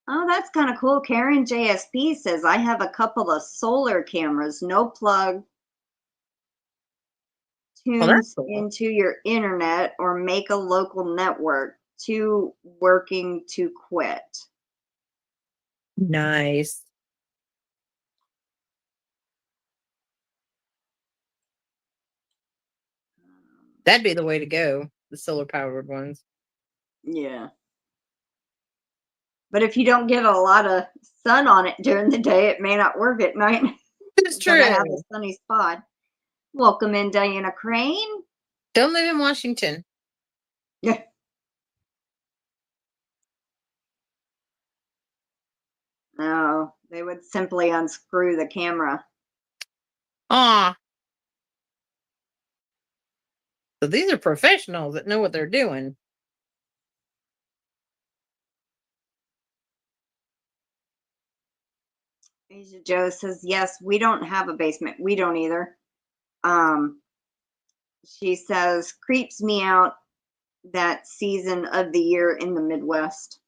Oh, that's kind of cool. Karen JSP says, I have a couple of solar cameras, no plug, tunes Cool. into your internet or make a local network. Too working to quit. Nice. That'd be the way to go. The solar powered ones. Yeah. But if you don't get a lot of sun on it during the day, it may not work at night. It's true. Gotta have a sunny spot. Welcome in, Diana Crane. Don't live in Washington. Yeah. No, they would simply unscrew the camera. Ah. So these are professionals that know what they're doing. Asia Joe says, yes, we don't have a basement. We don't either. She says, creeps me out that season of the year in the Midwest.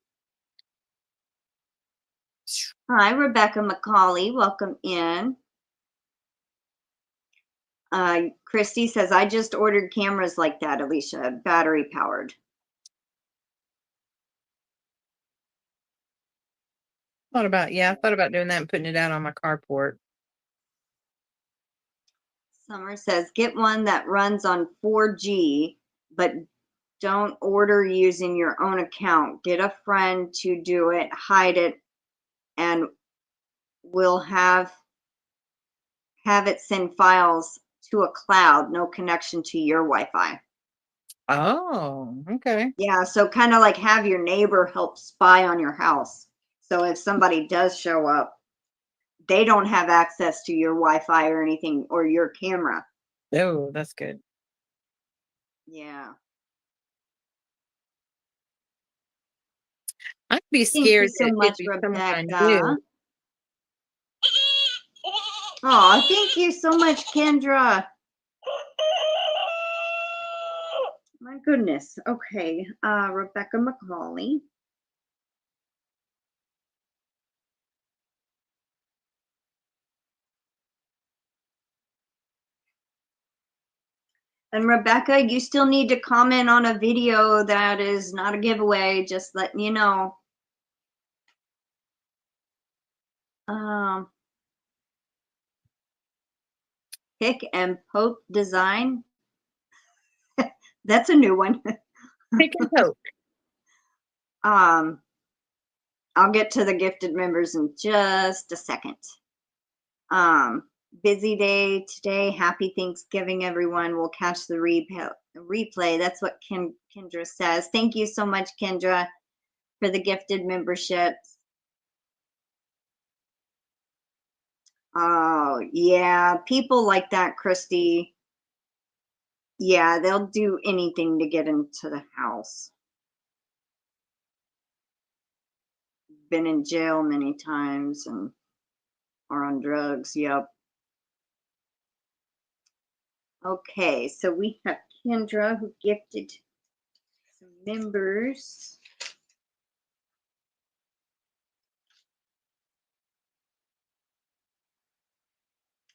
Hi, Rebecca McCauley. Welcome in. Christy says, I just ordered cameras like that, Alicia, battery powered. I thought about doing that and putting it out on my carport. Summer says, get one that runs on 4G, but don't order using your own account. Get a friend to do it, hide it, and we'll have it send files to a cloud, no connection to your Wi-Fi. Oh, okay. Yeah, so kind of like have your neighbor help spy on your house. So if somebody does show up, they don't have access to your Wi-Fi or anything or your camera. Oh, that's good. Yeah. I'd be Thank you scared so that much, it'd be someone I Rebecca. knew. Oh, thank you so much, Kendra. My goodness. Okay. Rebecca McCauley. And Rebecca, you still need to comment on a video that is not a giveaway, just letting you know. Pick and poke design. That's a new one. Pick and poke. I'll get to the gifted members in just a second. Busy day today. Happy Thanksgiving, everyone. We'll catch the replay. That's what Kendra says. Thank you so much, Kendra, for the gifted memberships. Oh, yeah. People like that, Christy. Yeah, they'll do anything to get into the house. Been in jail many times and are on drugs. Yep. Okay, so we have Kendra who gifted some members.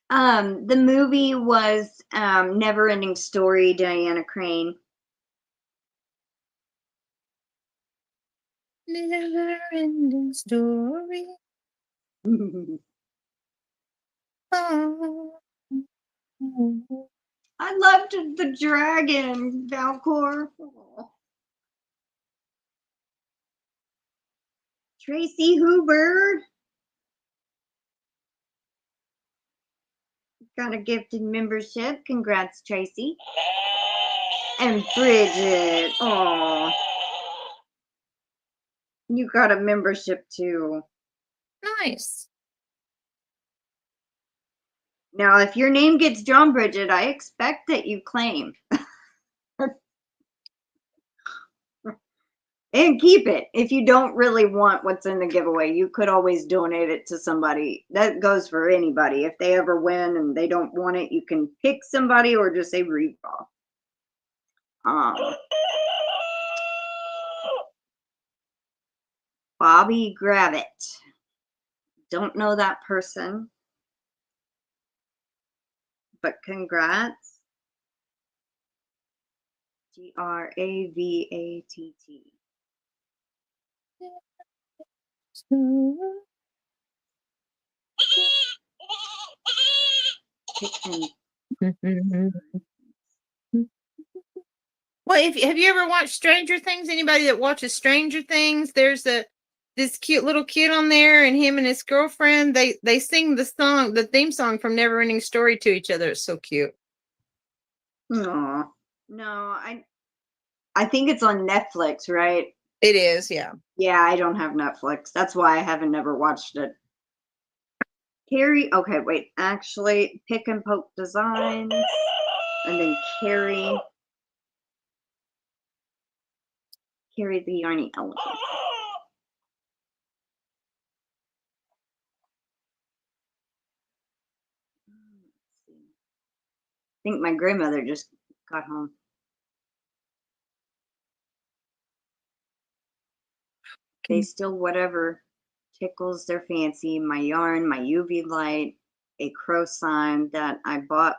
The movie was Never Ending Story, Diana Crane. Never ending story. Oh. I loved the dragon, Valcor. Oh. Tracy Hoover got a gifted membership. Congrats, Tracy. And Bridget. Oh, you got a membership too. Nice. Now, if your name gets drawn, Bridget, I expect that you claim. And keep it. If you don't really want what's in the giveaway, you could always donate it to somebody. That goes for anybody. If they ever win and they don't want it, you can pick somebody or just say redraw. Bobby Gravitt. Don't know that person, but congrats. Gravatt. Well, have you ever watched Stranger Things? Anybody that watches Stranger Things, there's this cute little kid on there, and him and his girlfriend, they sing the theme song from Never Ending Story to each other. It's so cute. Aw. No, I think it's on Netflix, right? It is, yeah. Yeah, I don't have Netflix. That's why I haven't never watched it. Carrie, okay, wait. Actually, Pick and Poke Designs, and then Carrie the Yarny Elephant. I think my grandmother just got home. They still whatever tickles their fancy. My yarn, my UV light, a crow sign that I bought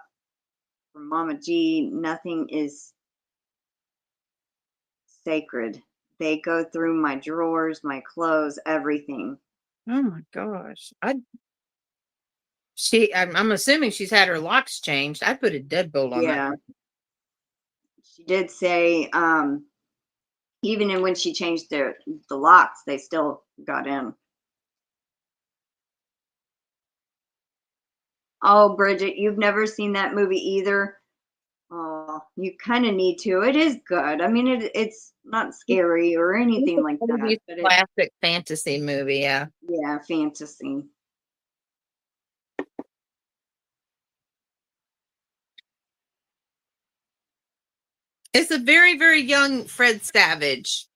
from Mama G. Nothing is sacred. They go through my drawers, my clothes, everything. Oh my gosh. I'm assuming she's had her locks changed. I put a deadbolt on that. Yeah. She did say, even when she changed the locks, they still got in. Oh, Bridget, you've never seen that movie either? Oh, you kind of need to. It is good. I mean, it's not scary or anything like that. But classic fantasy movie, yeah. Yeah, fantasy. It's a very, very young Fred Savage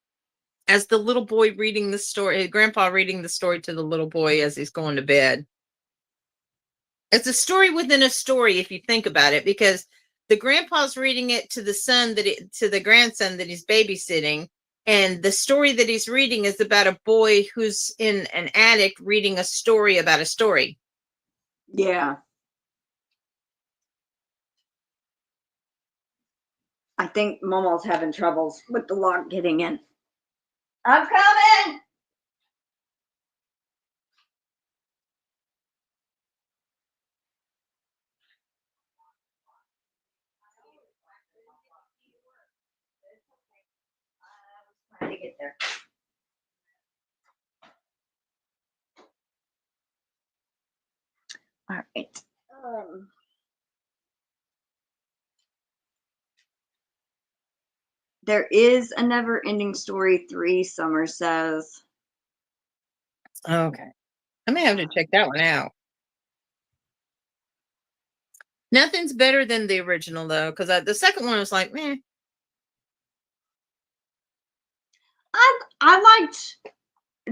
as the little boy reading the story, his grandpa reading the story to the little boy as he's going to bed. It's a story within a story, if you think about it, because the grandpa's reading it to the to the grandson that he's babysitting. And the story that he's reading is about a boy who's in an attic reading a story about a story. Yeah. I think Momo's having troubles with the lock getting in. I'm coming! Trying to get there. All right. There is a Never-Ending Story 3, Summer says. Okay. I may have to check that one out. Nothing's better than the original, though, because the second one was like, meh. I liked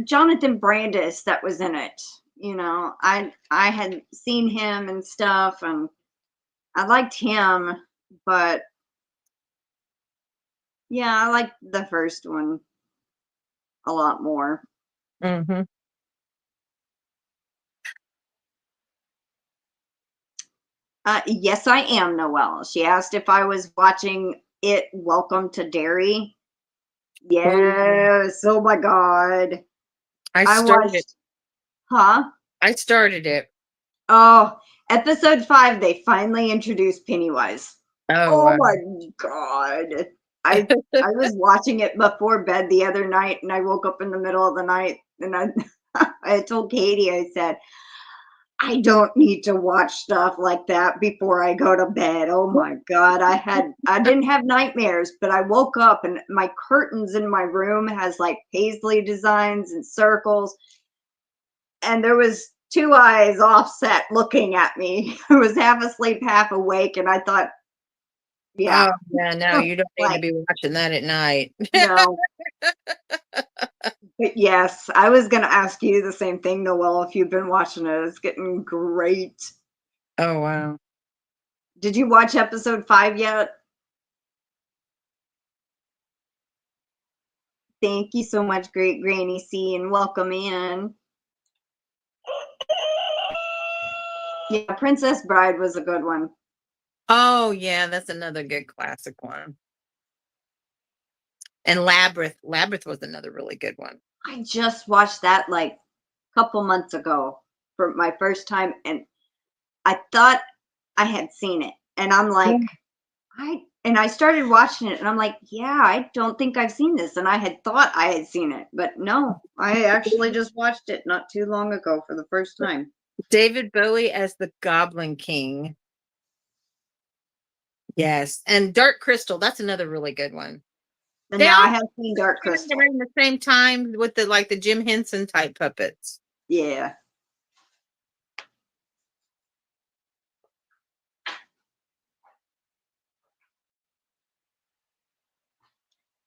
Jonathan Brandis that was in it. You know, I had seen him and stuff, and I liked him, but yeah, I liked the first one a lot more. Mm-hmm. Yes, I am, Noelle. She asked if I was watching it. Welcome to Derry. Yes. Oh my God. I started it. Huh? I started it. Oh, episode 5, they finally introduced Pennywise. Oh wow. My God. I was watching it before bed the other night, and I woke up in the middle of the night, and I told Katie, I said, I don't need to watch stuff like that before I go to bed. Oh my God. I didn't have nightmares, but I woke up and my curtains in my room has like paisley designs and circles. And there was 2 eyes offset looking at me. I was half asleep, half awake. And I thought, yeah. Oh yeah, no, you don't need to be watching that at night. No. But yes, I was going to ask you the same thing, Noelle, if you've been watching it. It's getting great. Oh, wow. Did you watch episode 5 yet? Thank you so much, Great Granny C, and welcome in. Yeah, Princess Bride was a good one. Oh, yeah, that's another good classic one. And Labyrinth. Labyrinth was another really good one. I just watched that like a couple months ago for my first time, and I thought I had seen it. And I'm like, I started watching it, and I'm like, yeah, I don't think I've seen this. And I had thought I had seen it, but no, I actually just watched it not too long ago for the first time. David Bowie as the Goblin King. Yes. And Dark Crystal. That's another really good one. And now I have seen Dark Crystal. Around the same time with the Jim Henson type puppets. Yeah.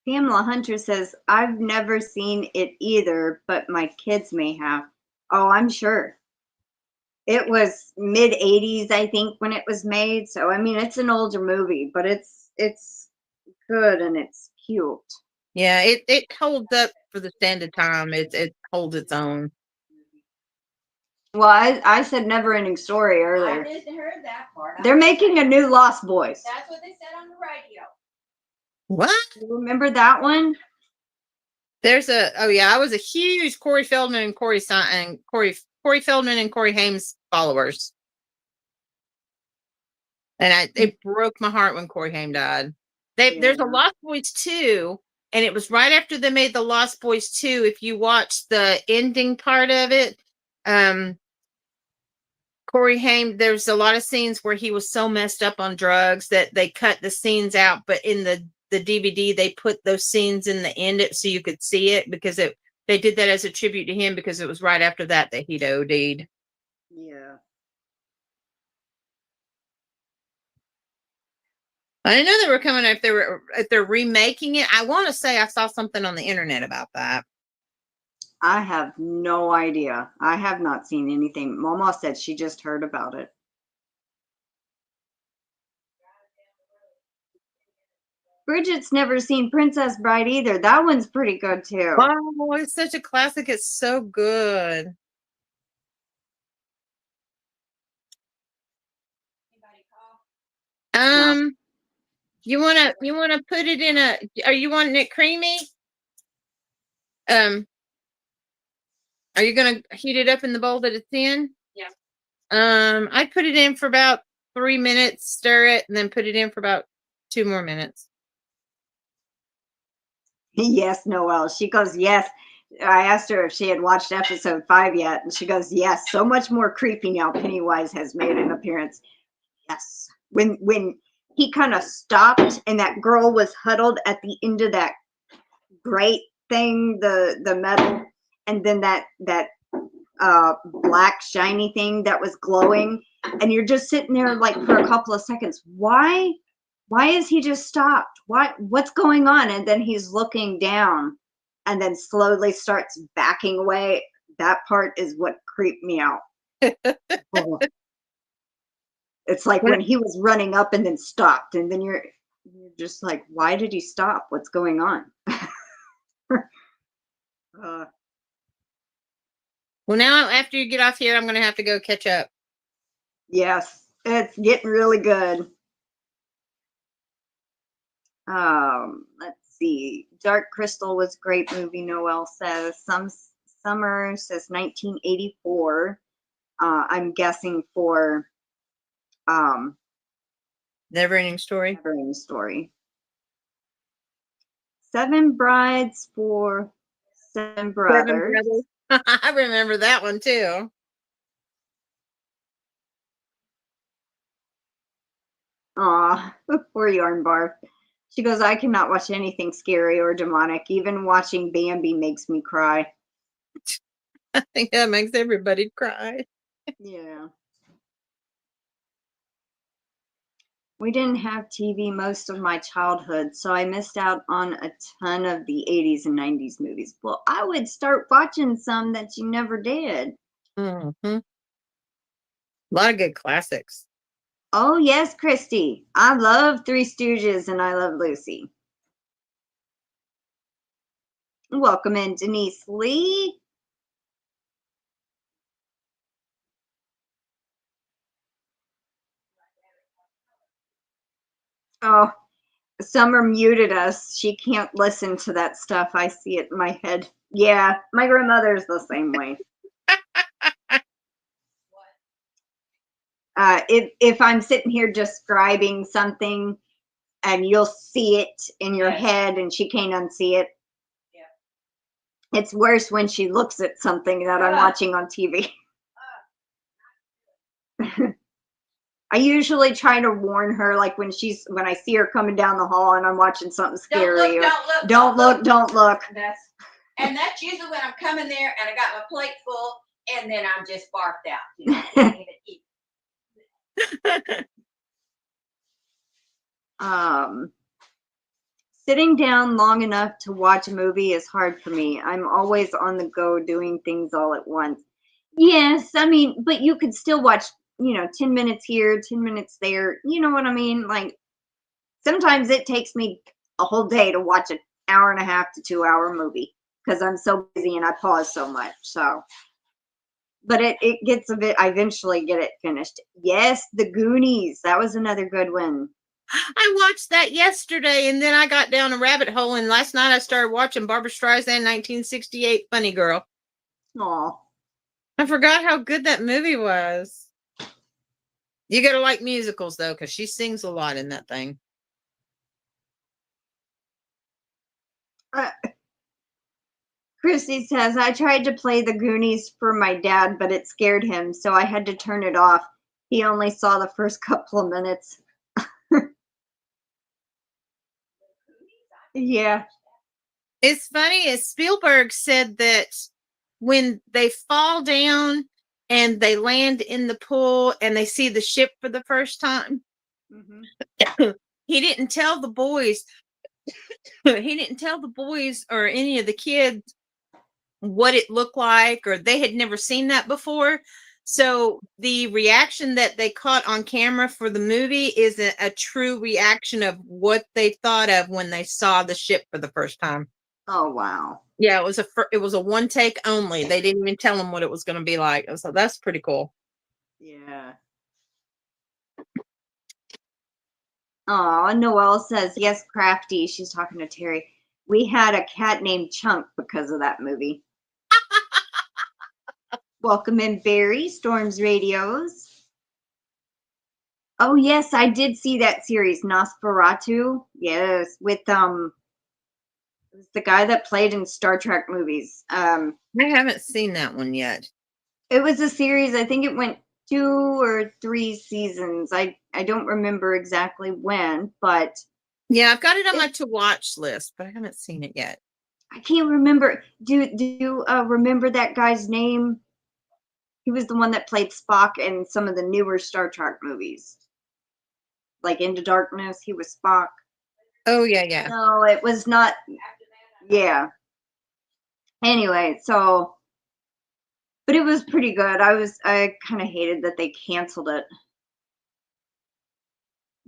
Pamela Hunter says, I've never seen it either, but my kids may have. Oh, I'm sure. It was mid-'80s, I think, when it was made. So, I mean, it's an older movie, but it's it's good and it's cute. Yeah, it holds up for the standard time. It holds its own. Well, I said Never Ending Story earlier. I didn't hear that part. They're making a new Lost Boys. That's what they said on the radio. What? You remember that one? There's I was a huge Corey Feldman and Corey Feldman and Corey Haim's followers. And it broke my heart when Corey Haim died. There's a Lost Boys 2, and it was right after they made the Lost Boys 2. If you watch the ending part of it, Corey Haim, there's a lot of scenes where he was so messed up on drugs that they cut the scenes out, but in the DVD they put those scenes in the end so you could see it, because they did that as a tribute to him, because it was right after that he'd OD'd. Yeah. I didn't know they were coming if they're remaking it. I want to say I saw something on the internet about that. I have no idea. I have not seen anything. Mama said she just heard about it. Bridget's never seen Princess Bride either. That one's pretty good too. Oh, it's such a classic. It's so good. No. You wanna put it in are you wanting it creamy? Are you gonna heat it up in the bowl that it's in? Yeah. I put it in for about 3 minutes, stir it, and then put it in for about 2 more minutes. Yes, Noelle. She goes, yes. I asked her if she had watched episode 5 yet, and she goes, yes. So much more creepy now. Pennywise has made an appearance. Yes. When he kind of stopped and that girl was huddled at the end of that grate thing, the metal, and then that black shiny thing that was glowing, and you're just sitting there like for a couple of seconds. Why is he just stopped? What's going on? And then he's looking down and then slowly starts backing away. That part is what creeped me out. Oh. It's like when he was running up and then stopped, and then you're just like, why did he stop? What's going on? Well, now after you get off here, I'm going to have to go catch up. Yes, it's getting really good. Let's see. Dark Crystal was a great movie, Noelle says. Summer says 1984. I'm guessing for Never Ending Story. Never Ending Story. 7 Brides for 7 Brothers. I remember that one too. Aw, poor Yarn Barf. She goes, I cannot watch anything scary or demonic. Even watching Bambi makes me cry. I think that makes everybody cry. Yeah. We didn't have TV most of my childhood, so I missed out on a ton of the 80s and 90s movies. Well, I would start watching some that you never did. Mm-hmm. A lot of good classics. Oh, yes, Christy. I love Three Stooges and I Love Lucy. Welcome in, DenyseLee. Oh, Summer muted us. She can't listen to that stuff. I see it in my head. Yeah, my grandmother's the same way. If I'm sitting here describing something and you'll see it in your head and she can't unsee it. Yeah. It's worse when she looks at something that I'm watching on TV. I usually try to warn her, like when I see her coming down the hall and I'm watching something scary. Don't look. That's usually when I'm coming there and I got my plate full and then I'm just barfed out. You know, can't even eat. Sitting down long enough to watch a movie is hard for me. I'm always on the go doing things all at once. Yes, I mean, but you could still watch, 10 minutes here, 10 minutes there. You know what I mean? Like, sometimes it takes me a whole day to watch an hour and a half to 2 hour movie because I'm so busy and I pause so much. So, but it gets a bit, I eventually get it finished. Yes, The Goonies. That was another good one. I watched that yesterday, and then I got down a rabbit hole, and last night I started watching Barbra Streisand 1968 Funny Girl. Aw. I forgot how good that movie was. You gotta like musicals, though, because she sings a lot in that thing. Christy says, I tried to play The Goonies for my dad, but it scared him, so I had to turn it off. He only saw the first couple of minutes. Yeah. It's funny, as Spielberg said that when they fall down and they land in the pool and they see the ship for the first time, he didn't tell the boys. He didn't tell the boys or any of the kids what it looked like, or they had never seen that before. So the reaction that they caught on camera for the movie is a true reaction of what they thought of when they saw the ship for the first time. Oh, wow. Yeah, it was a one take only. They didn't even tell them what it was going to be like. So that's pretty cool. Yeah. Oh, Noelle says, yes, Crafty. She's talking to Terry. We had a cat named Chunk because of that movie. Welcome in, Barry. Storms Radios. Oh, yes, I did see that series, Nosferatu. Yes, with it was the guy that played in Star Trek movies. I haven't seen that one yet. It was a series. I think it went 2 or 3 seasons. I don't remember exactly when, but yeah, I've got it on my to watch list, but I haven't seen it yet. I can't remember. Do you remember that guy's name? He was the one that played Spock in some of the newer Star Trek movies, like Into Darkness. He was Spock. Oh yeah. No, it was not. Yeah. Anyway, so, but it was pretty good. I kind of hated that they canceled it.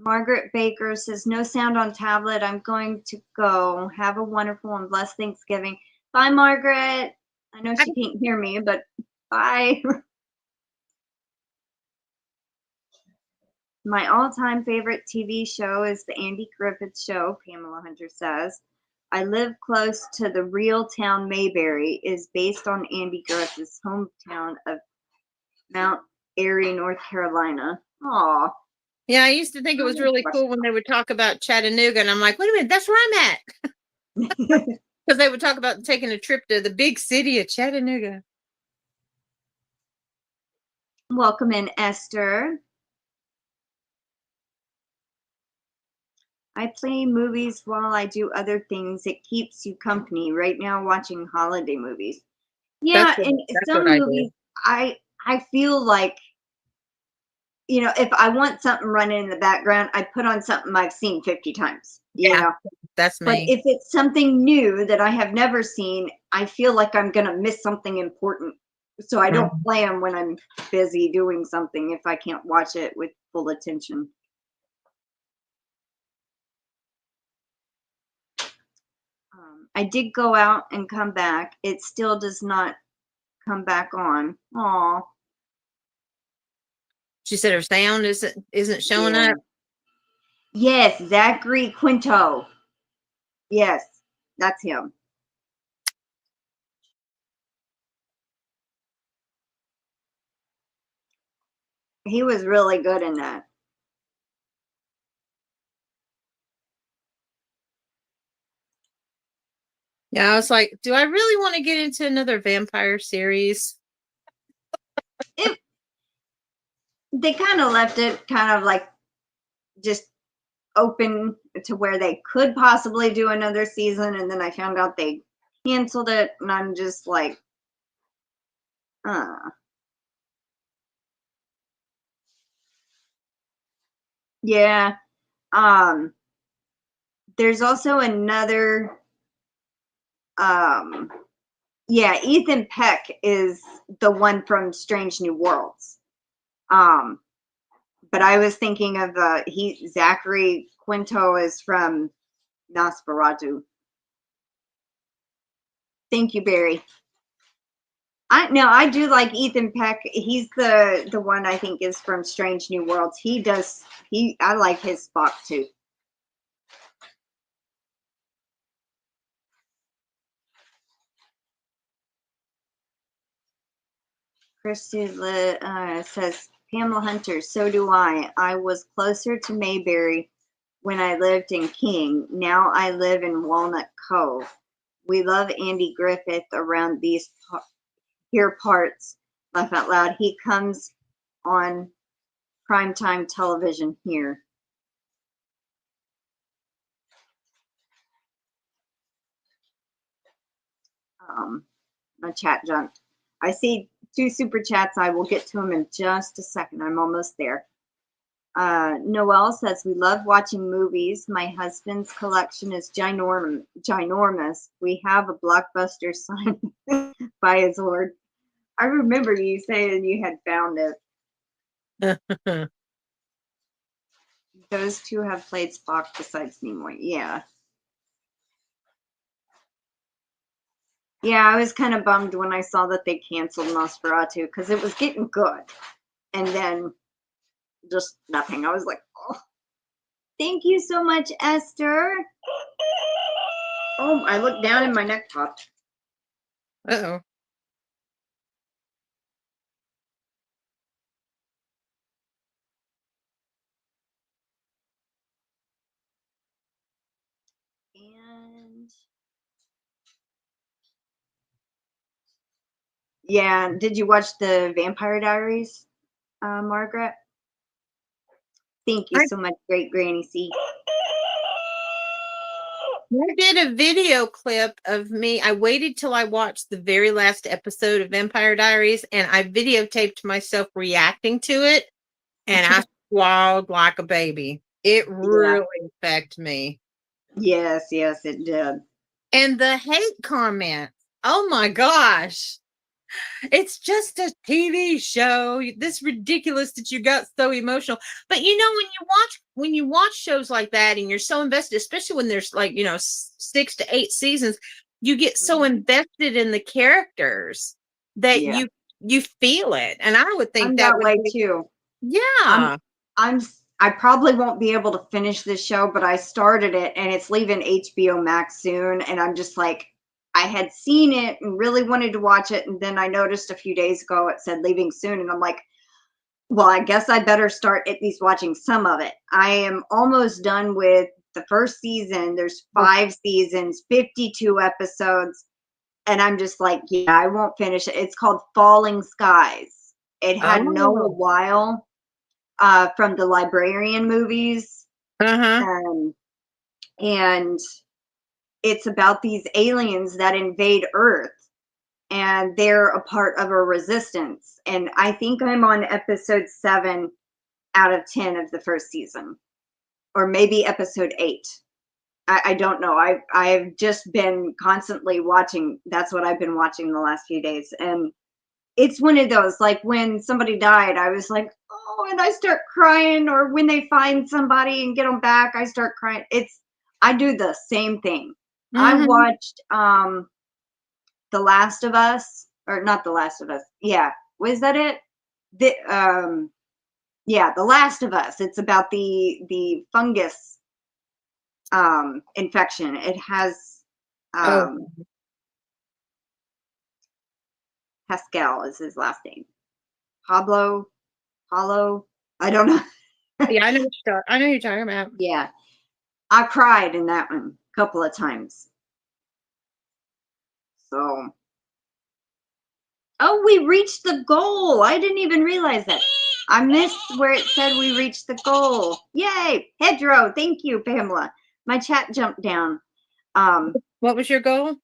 MargaretBaker says, no sound on tablet. I'm going to go. Have a wonderful and blessed Thanksgiving. Bye, Margaret. I know she can't hear me, but bye. My all-time favorite TV show is the Andy Griffith Show, Pamela Hunter says. I live close to the real town Mayberry, is based on Andy Griffith's hometown of Mount Airy, North Carolina. Aw. Yeah, I used to think it was really cool when they would talk about Chattanooga, and I'm like, wait a minute, that's where I'm at. Because they would talk about taking a trip to the big city of Chattanooga. Welcome in, Esther. I play movies while I do other things. It keeps you company. Right now, watching holiday movies. Yeah, and some movies, I feel like, you know, if I want something running in the background, I put on something I've seen 50 times. You know? That's me. But if it's something new that I have never seen, I feel like I'm going to miss something important. So I don't play them when I'm busy doing something if I can't watch it with full attention. I did go out and come back. It still does not come back on. Aw. She said her sound isn't showing up. Yes, Zachary Quinto. Yes, that's him. He was really good in that. Yeah, I was like, do I really want to get into another vampire series? They kind of left it kind of like just open to where they could possibly do another season, and then I found out they canceled it, and I'm just like, yeah. There's also another, yeah, Ethan Peck is the one from Strange New Worlds. But I was thinking of Zachary Quinto is from Nosferatu. Thank you, Barry. I do like Ethan Peck. He's the one I think is from Strange New Worlds. I like his Spock too. Christy says, Pamela Hunter, so do I. I was closer to Mayberry when I lived in King. Now I live in Walnut Cove. We love Andy Griffith around these here parts. Laugh out loud. He comes on primetime television here. My chat jumped. I see 2 super chats. I will get to them in just a second. I'm almost there. Noelle says, we love watching movies. My husband's collection is ginormous. We have a Blockbuster sign by his Lord. I remember you saying you had found it. Those 2 have played Spock besides Nimoy. Yeah. Yeah, I was kind of bummed when I saw that they canceled Nosferatu because it was getting good. And then just nothing. I was like, oh, thank you so much, Esther. Oh, I looked down and my neck popped. Uh-oh. And yeah, did you watch the Vampire Diaries, Margaret? Thank you so much, great Granny C. I did a video clip of me. I waited till I watched the very last episode of Vampire Diaries, and I videotaped myself reacting to it, and I swallowed like a baby. It really affected me. Yes, it did. And the hate comments. Oh my gosh. It's just a TV show. This ridiculous that you got so emotional. But you know, when you watch shows like that and you're so invested, especially when there's like, 6 to 8 seasons, you get so invested in the characters that you feel it. And I would think I'm that way too. Yeah. I probably won't be able to finish this show, but I started it and it's leaving HBO Max soon. And I'm just like, I had seen it and really wanted to watch it. And then I noticed a few days ago it said leaving soon. And I'm like, well, I guess I better start at least watching some of it. I am almost done with the first season. There's 5 seasons, 52 episodes. And I'm just like, yeah, I won't finish it. It's called Falling Skies. It had Noah Weil from the Librarian movies. And it's about these aliens that invade Earth. And they're a part of a resistance. And I think I'm on episode 7 out of 10 of the first season. Or maybe episode 8. I don't know. I've just been constantly watching. That's what I've been watching the last few days. And it's one of those, like when somebody died, I was like, oh, and I start crying. Or when they find somebody and get them back, I start crying. I do the same thing. I watched The Last of Us, or not The Last of Us. Yeah. Was that it? The Last of Us. It's about the fungus infection. It has Pascal is his last name. Paulo, I don't know. Yeah, I know you're talking about. Yeah. I cried in that one a couple of times. So, oh, we reached the goal. I didn't even realize that. I missed where it said we reached the goal. Yay. Hedro. Thank you, Pamela. My chat jumped down. What was your goal?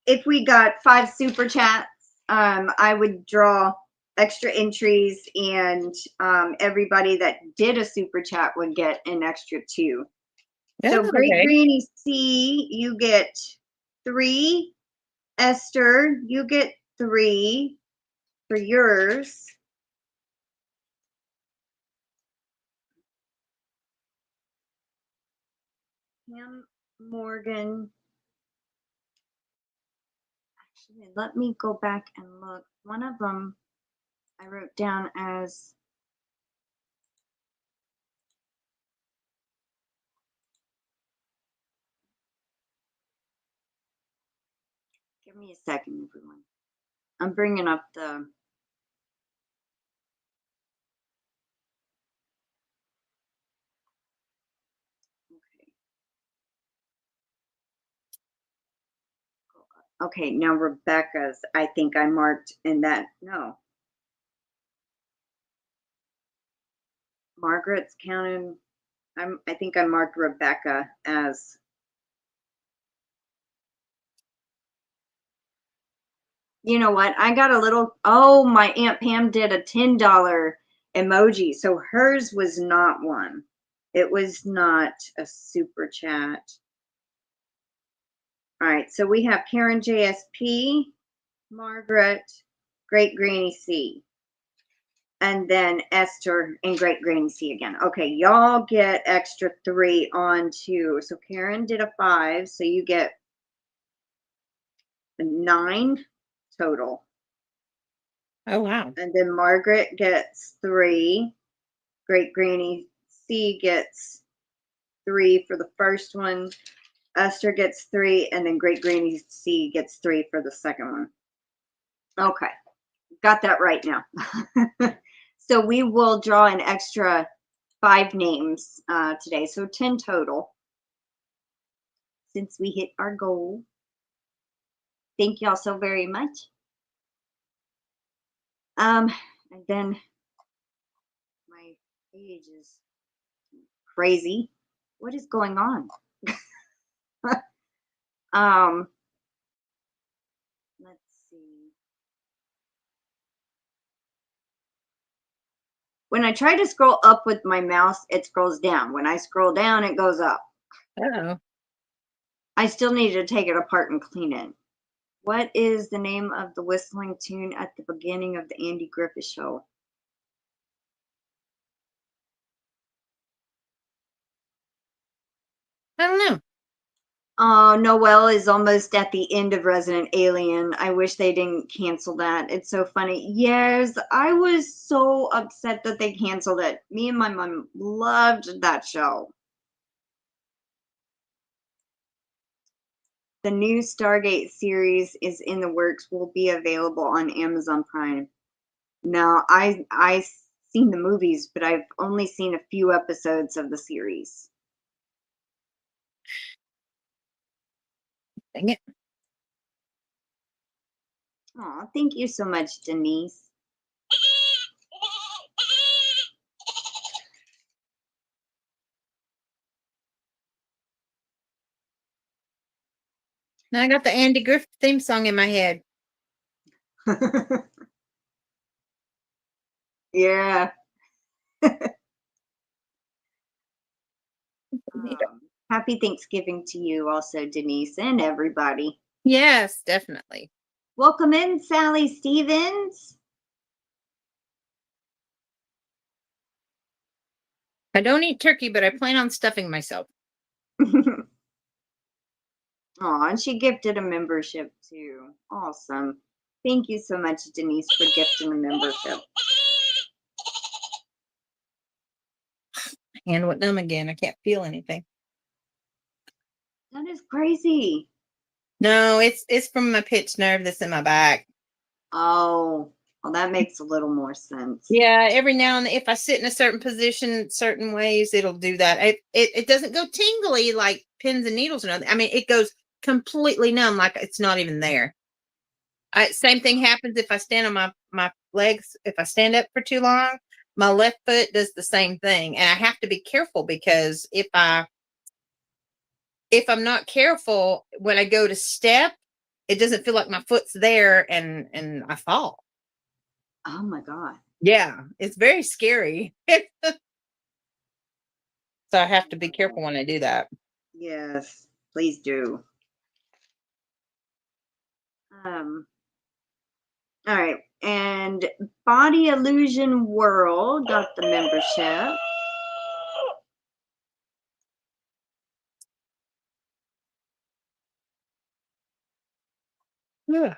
If we got 5 super chats, I would draw extra entries, and everybody that did a super chat would get an extra 2. So Great Granny C, you get 3. Esther, you get 3 for yours. Pam Morgan. Actually, let me go back and look. One of them I wrote down as give me a second, everyone. I'm bringing up the okay, now Rebecca's, I think I marked in that, no. Margaret's counted, I think I marked Rebecca as, you know what, I got a little, oh, my Aunt Pam did a $10 emoji, so hers was not one. It was not a super chat. All right, so we have Karen JSP, Margaret, Great Granny C, and then Esther and Great Granny C again. Okay, y'all get extra 3 on 2. So Karen did a 5, so you get 9 total. Oh, wow. And then Margaret gets 3. Great Granny C gets 3 for the first one. Esther gets 3, and then Great Granny C gets 3 for the second one. Okay, got that right now. So we will draw an extra 5 names today, so 10 total, since we hit our goal. Thank y'all so very much. And then my page is crazy. What is going on? Let's see. When I try to scroll up with my mouse, it scrolls down. When I scroll down, it goes up. Oh. I still need to take it apart and clean it. What is the name of the whistling tune at the beginning of the Andy Griffith Show? I don't know. Noelle is almost at the end of Resident Alien. I wish they didn't cancel that. It's so funny. Yes, I was so upset that they canceled it. Me and my mom loved that show. The new Stargate series is in the works, will be available on Amazon Prime. Now, I seen the movies, but I've only seen a few episodes of the series. Dang it. Oh, thank you so much, Denise. Now I got the Andy Griffith theme song in my head. Yeah. Happy Thanksgiving to you also, Denise, and everybody. Yes, definitely. Welcome in, Sally Stevens. I don't eat turkey, but I plan on stuffing myself. Oh, and she gifted a membership too. Awesome. Thank you so much, Denise, for gifting a membership. Hand went numb again. I can't feel anything. That is crazy. No, it's from my pinched nerve that's in my back. Oh, well, that makes a little more sense. Yeah, every now and then, if I sit in a certain position, certain ways, it'll do that. It doesn't go tingly like pins and needles and other. I mean, it goes completely numb, like it's not even there. Same thing happens if I stand on my legs. If I stand up for too long, my left foot does the same thing, and I have to be careful because if I'm not careful, when I go to step, it doesn't feel like my foot's there, and I fall. Oh my God. Yeah, it's very scary. So I have to be careful when I do that. Yes, please do. All right, and Body Illusion World got the membership. Yeah.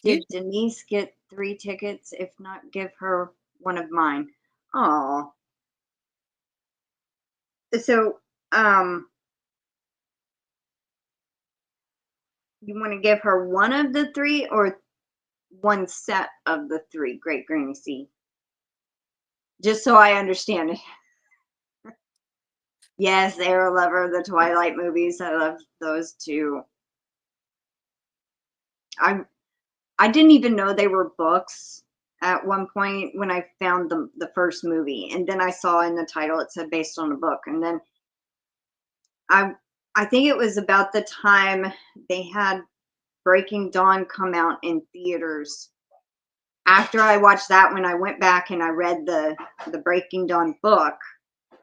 Did Denise get 3 tickets? If not, give her one of mine. Oh. So, you want to give her one of the 3 or one set of the 3, Great Granny C? Just so I understand it. Yes, AeroLuvrr, the Twilight movies. I love those too. I didn't even know they were books at one point when I found the first movie, and then I saw in the title it said based on a book, and then I think it was about the time they had Breaking Dawn come out in theaters. After I watched that one, I went back and I read the Breaking Dawn book,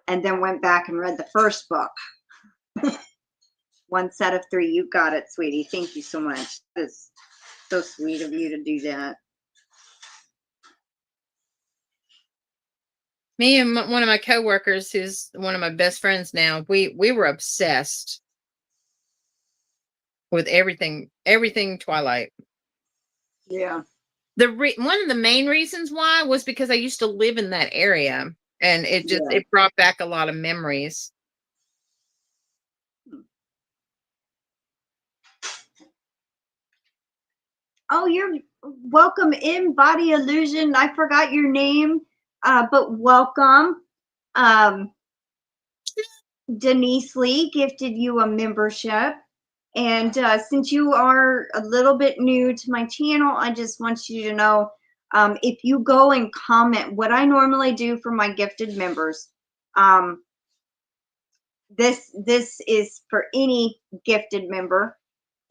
and then went back and read the first book. One set of 3. You got it, sweetie. Thank you so much. It's so sweet of you to do that. Me and one of my coworkers, who's one of my best friends now, we were obsessed with everything Twilight. Yeah. One of the main reasons why was because I used to live in that area, and it brought back a lot of memories. Oh, you're welcome in, Body Illusion. I forgot your name, but welcome. DenyseLee gifted you a membership. And since you are a little bit new to my channel, I just want you to know, if you go and comment, what I normally do for my gifted members, this is for any gifted member.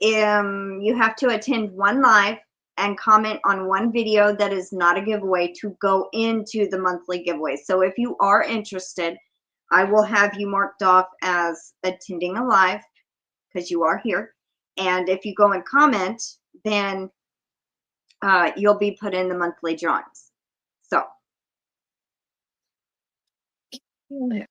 You have to attend one live and comment on one video that is not a giveaway to go into the monthly giveaway. So if you are interested, I will have you marked off as attending a live because you are here. And if you go and comment, then you'll be put in the monthly drawings. So. Yeah.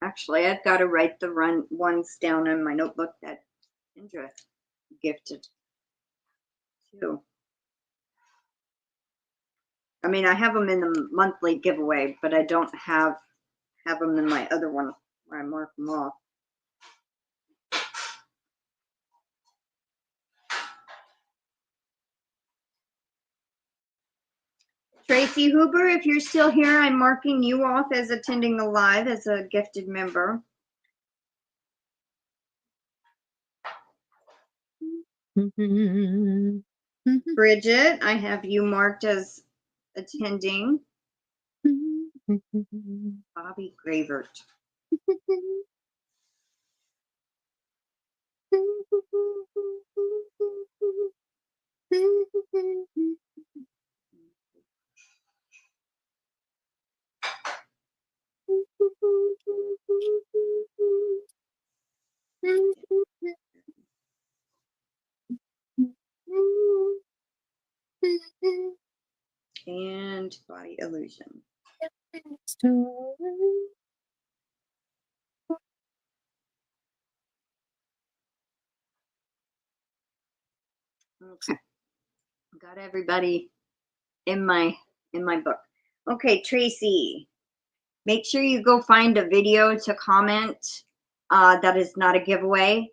Actually, I've got to write the ones down in my notebook that Kindra gifted too. I mean, I have them in the monthly giveaway, but I don't have them in my other one where I mark them off. Tracy Huber, if you're still here, I'm marking you off as attending the live as a gifted member. Bridget, I have you marked as attending. Bobby Gravert. And Body Illusion. Okay, got everybody in my book. Okay, Tracy, make sure you go find a video to comment that is not a giveaway,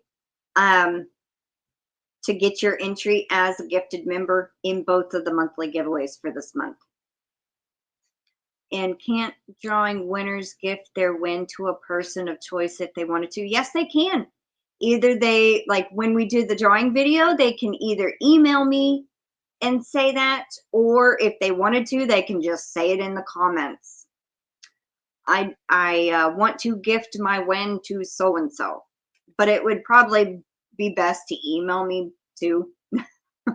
to get your entry as a gifted member in both of the monthly giveaways for this month. And can't drawing winners gift their win to a person of choice if they wanted to? Yes, they can. Either they, like when we do the drawing video, they can either email me and say that, or if they wanted to, they can just say it in the comments. I want to gift my win to so-and-so, but it would probably be best to email me too. I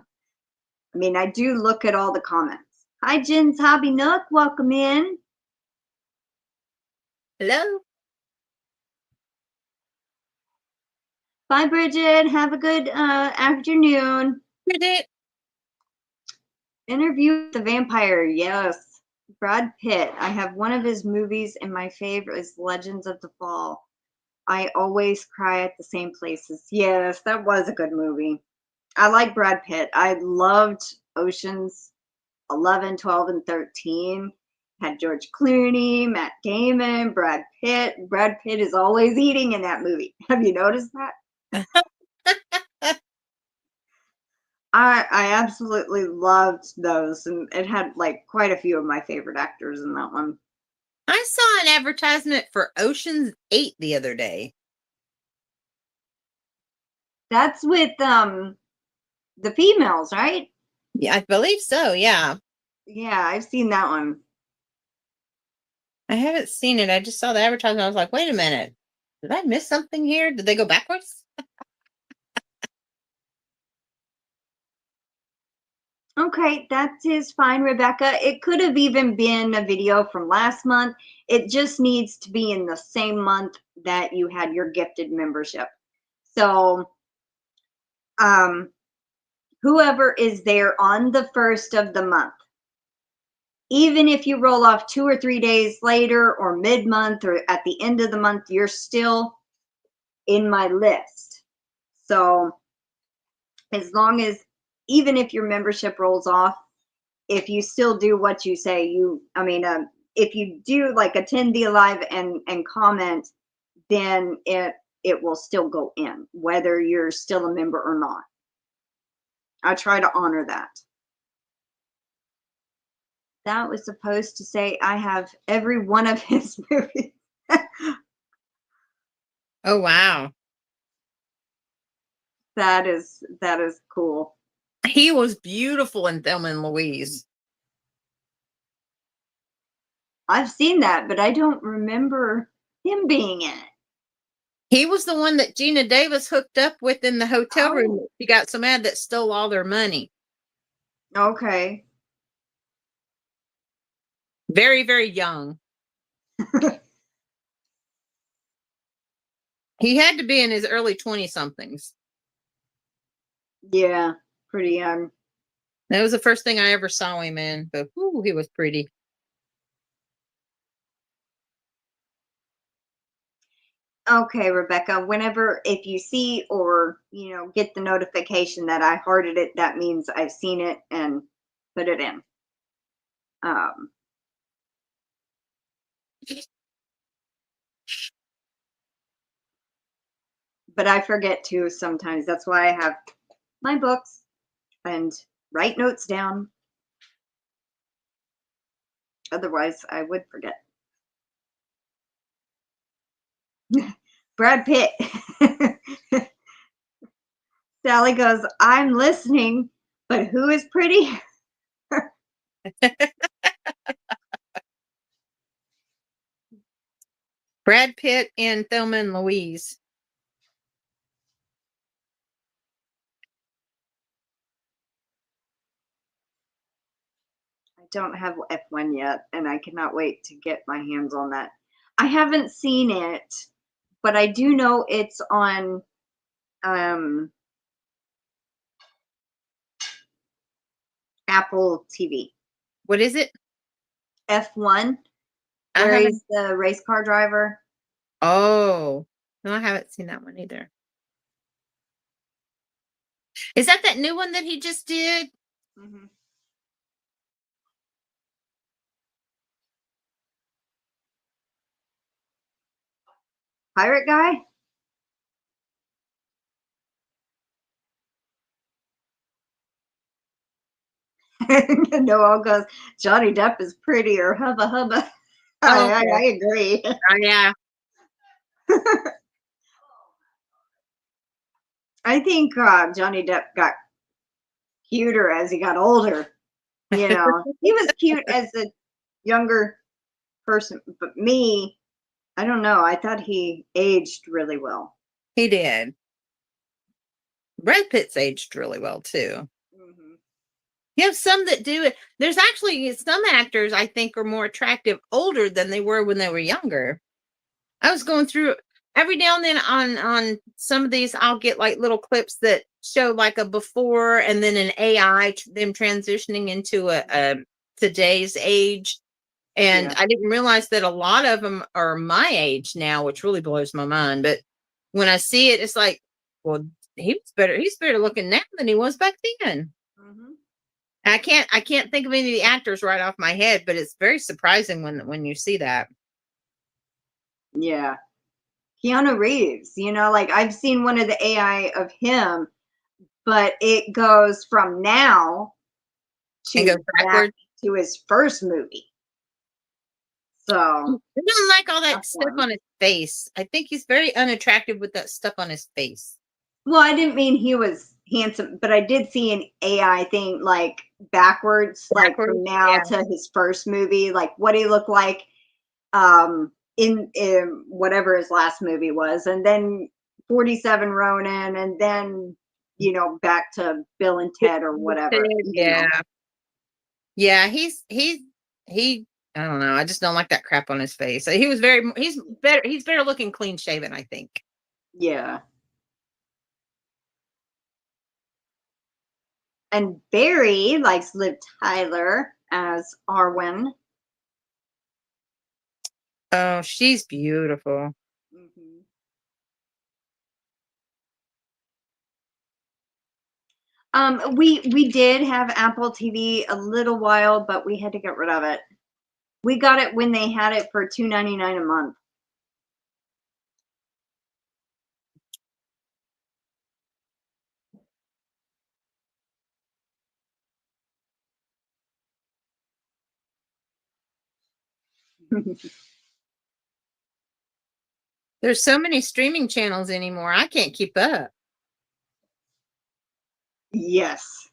mean, I do look at all the comments. Hi, Jen's Hobby Nook. Welcome in. Hello. Bye, Bridget. Have a good afternoon. Bridget. Interview with the Vampire. Yes. Brad Pitt. I have one of his movies, and my favorite is Legends of the Fall. I always cry at the same places. Yes, that was a good movie. I like Brad Pitt. I loved Oceans 11, 12, and 13. Had George Clooney, Matt Damon, Brad Pitt. Brad Pitt is always eating in that movie. Have you noticed that? I absolutely loved those, and it had like quite a few of my favorite actors in that one. I saw an advertisement for Ocean's 8 the other day. That's with the females, right? Yeah, I believe so. Yeah. Yeah, I've seen that one. I haven't seen it. I just saw the advertisement. I was like, wait a minute. Did I miss something here? Did they go backwards? Okay, that is fine, Rebecca. It could have even been a video from last month. It just needs to be in the same month that you had your gifted membership. So, whoever is there on the 1st of the month, even if you roll off 2 or 3 days later or mid-month or at the end of the month, you're still in my list. So, as long as, even if your membership rolls off, if you still do what you say, if you do like attend the live and comment, then it will still go in, whether you're still a member or not. I try to honor that. That was supposed to say I have every one of his movies. Oh, wow. That is cool. He was beautiful in Thelma and Louise. I've seen that, but I don't remember him being in it. He was the one that Gina Davis hooked up with in the hotel room. Oh. She got so mad that stole all their money. Okay. Very, very young. He had to be in his early 20-somethings. Yeah, pretty young. That was the first thing I ever saw him in, but whew, he was pretty. Okay, Rebecca, if you see or, get the notification that I hearted it, that means I've seen it and put it in. But I forget too sometimes. That's why I have my books and write notes down. Otherwise, I would forget. Brad Pitt. Sally goes, I'm listening, but who is pretty? Brad Pitt and Thelma and Louise. I don't have F1 yet, and I cannot wait to get my hands on that. I haven't seen it, but I do know it's on Apple TV. What is it? F1, where he's the race car driver. Oh, no, I haven't seen that one either. Is that new one that he just did? Mm-hmm. Pirate guy? Noel goes, Johnny Depp is prettier. Hubba hubba. Oh, I agree. Oh, yeah. I think Johnny Depp got cuter as he got older. He was cute as a younger person, but me, I don't know. I thought he aged really well. He did. Brad Pitt's aged really well too. Mm-hmm. You have some that do it. There's actually some actors I think are more attractive older than they were when they were younger. I was going through every now and then on some of these. I'll get like little clips that show like a before and then an AI, them transitioning into a today's age. And I didn't realize that a lot of them are my age now, which really blows my mind. But when I see it, it's like, well, he's better looking now than he was back then. Mm-hmm. I can't think of any of the actors right off my head, but it's very surprising when you see that. Yeah. Keanu Reeves, like I've seen one of the AI of him, but it goes from now And to goes backwards to his first movie. So I don't like all that that's stuff one. on his face. I think he's very unattractive with that stuff on his face. Well, I didn't mean he was handsome, but I did see an AI thing like backwards, like from now to his first movie, like what he looked like in whatever his last movie was, and then 47 Ronin, and then back to Bill and Ted or whatever. Yeah. Yeah, he I don't know. I just don't like that crap on his face. He's better looking clean shaven, I think. Yeah. And Barry likes Liv Tyler as Arwen. Oh, she's beautiful. Mm-hmm. We did have Apple TV a little while, but we had to get rid of it. We got it when they had it for $2.99 a month. There's so many streaming channels anymore. I can't keep up. Yes.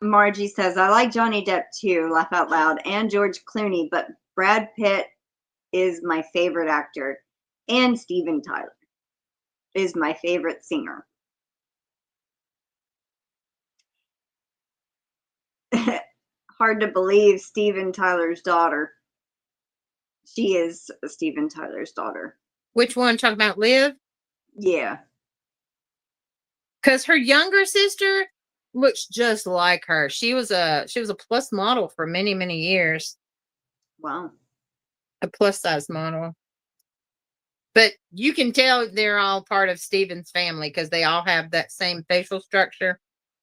Margie says, I like Johnny Depp too, laugh out loud, and George Clooney, but Brad Pitt is my favorite actor, and Steven Tyler is my favorite singer. Hard to believe Steven Tyler's daughter. She is Steven Tyler's daughter. Which one? Talking about Liv? Yeah. Because her younger sister looks just like her. She was a plus model for many, many years. Wow. A plus size model. But you can tell they're all part of Steven's family because they all have that same facial structure.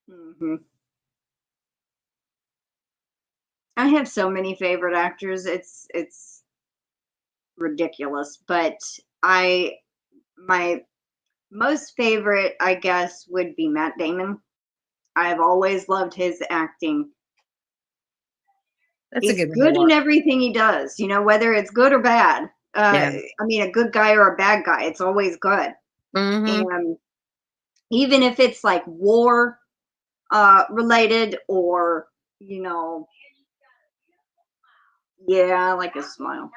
Mm-hmm. I have so many favorite actors. It's ridiculous, but my most favorite, I guess, would be Matt Damon. I've always loved his acting. That's He's a good good one. in everything he does, whether it's good or bad. I mean, a good guy or a bad guy, it's always good. Mm-hmm. And even if it's like war related or, yeah, I like his smile.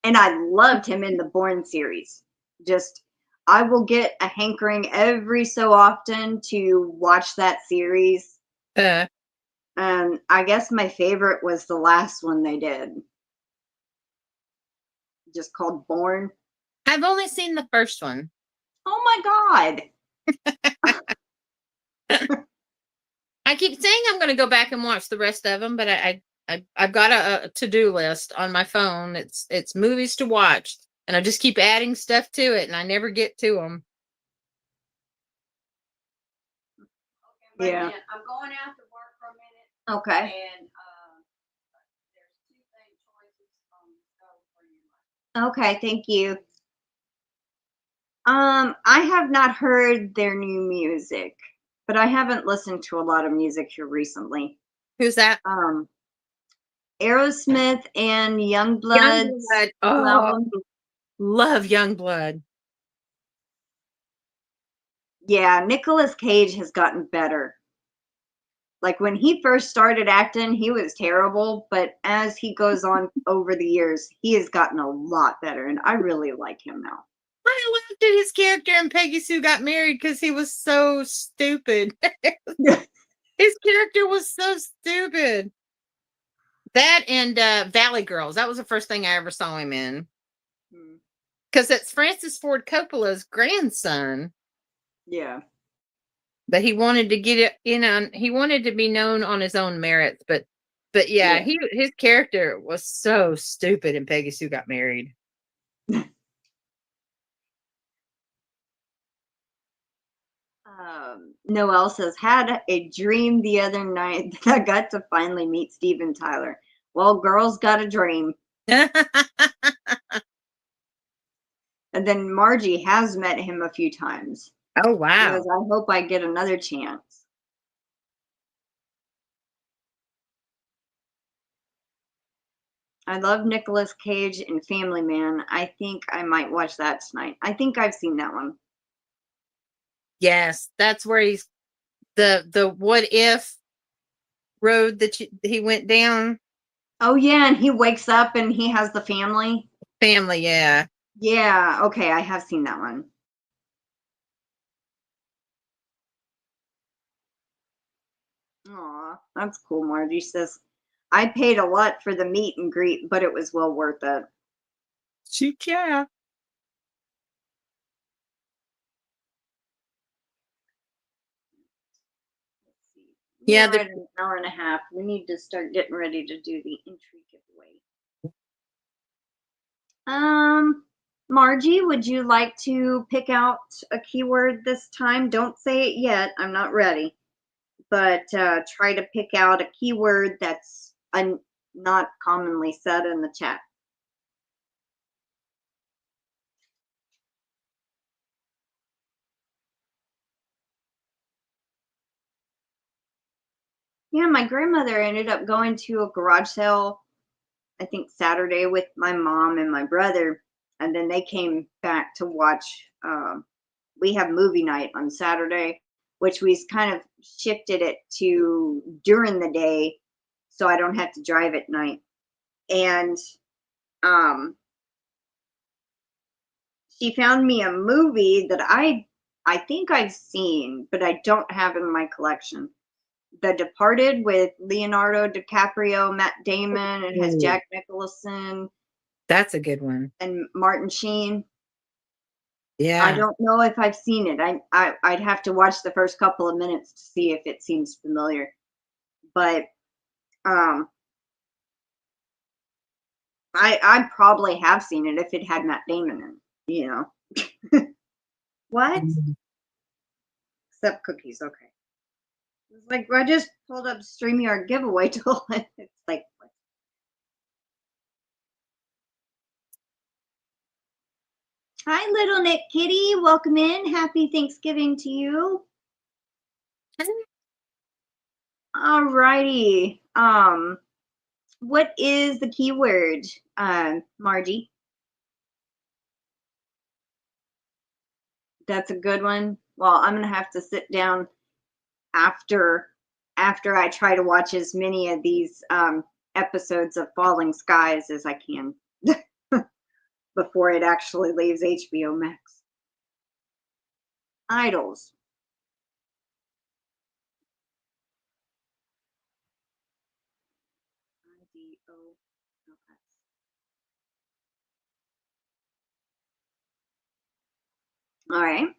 And I loved him in the Bourne series. Just, I will get a hankering every so often to watch that series. And I guess my favorite was the last one they did. Just called Bourne. I've only seen the first one. Oh my God. I keep saying I'm going to go back and watch the rest of them, but I've got a to-do list on my phone. It's movies to watch, and I just keep adding stuff to it, and I never get to them. Okay, Yeah. I'm going out to work for a minute. Okay. And there's 2 thing choices on the stove for you. Okay, thank you. I have not heard their new music, but I haven't listened to a lot of music here recently. Who's that? Aerosmith and Youngblood. Oh, love Youngblood. Yeah, Nicolas Cage has gotten better. Like when he first started acting, he was terrible, but as he goes on over the years, he has gotten a lot better, and I really like him now. I laughed at his character in Peggy Sue Got Married because he was so stupid. His character was so stupid. That and Valley Girls. That was the first thing I ever saw him in. because it's Francis Ford Coppola's grandson. Yeah. But he wanted to get it in he wanted to be known on his own merits, but yeah, his character was so stupid in Peggy Sue Got Married. Noelle says, had a dream the other night that I got to finally meet Steven Tyler. Well, girls got a dream. And then Margie has met him a few times. Oh, wow. Because I hope I get another chance. I love Nicolas Cage and Family Man. I think I might watch that tonight. I think I've seen that one. Yes, that's where he's the what if road that he went down. Oh yeah, and he wakes up and he has the family. Family, yeah. Yeah, okay, I have seen that one. Aw, that's cool. Margie says, I paid a lot for the meet and greet, but it was well worth it. Shoot, yeah. Yeah, we're at an hour and a half. We need to start getting ready to do the entry giveaway. Margie, would you like to pick out a keyword this time? Don't say it yet. I'm not ready. But try to pick out a keyword that's not commonly said in the chat. Yeah, my grandmother ended up going to a garage sale, I think Saturday, with my mom and my brother. And then they came back to watch. We have movie night on Saturday, which we kind of shifted it to during the day so I don't have to drive at night. And she found me a movie that I think I've seen, but I don't have in my collection. The Departed with Leonardo DiCaprio, Matt Damon. It has Jack Nicholson. That's a good one. And Martin Sheen. Yeah. I don't know if I've seen it. I'd have to watch the first couple of minutes to see if it seems familiar. But I probably have seen it if it had Matt Damon in it, you know. What? Except cookies, okay. It's like I just pulled up StreamYard giveaway tool. It's like what? Hi, little Nick Kitty. Welcome in. Happy Thanksgiving to you. All righty. What is the keyword, Margie? That's a good one. Well, I'm gonna have to sit down after I try to watch as many of these episodes of Falling Skies as I can before it actually leaves HBO Max. Idols. All right.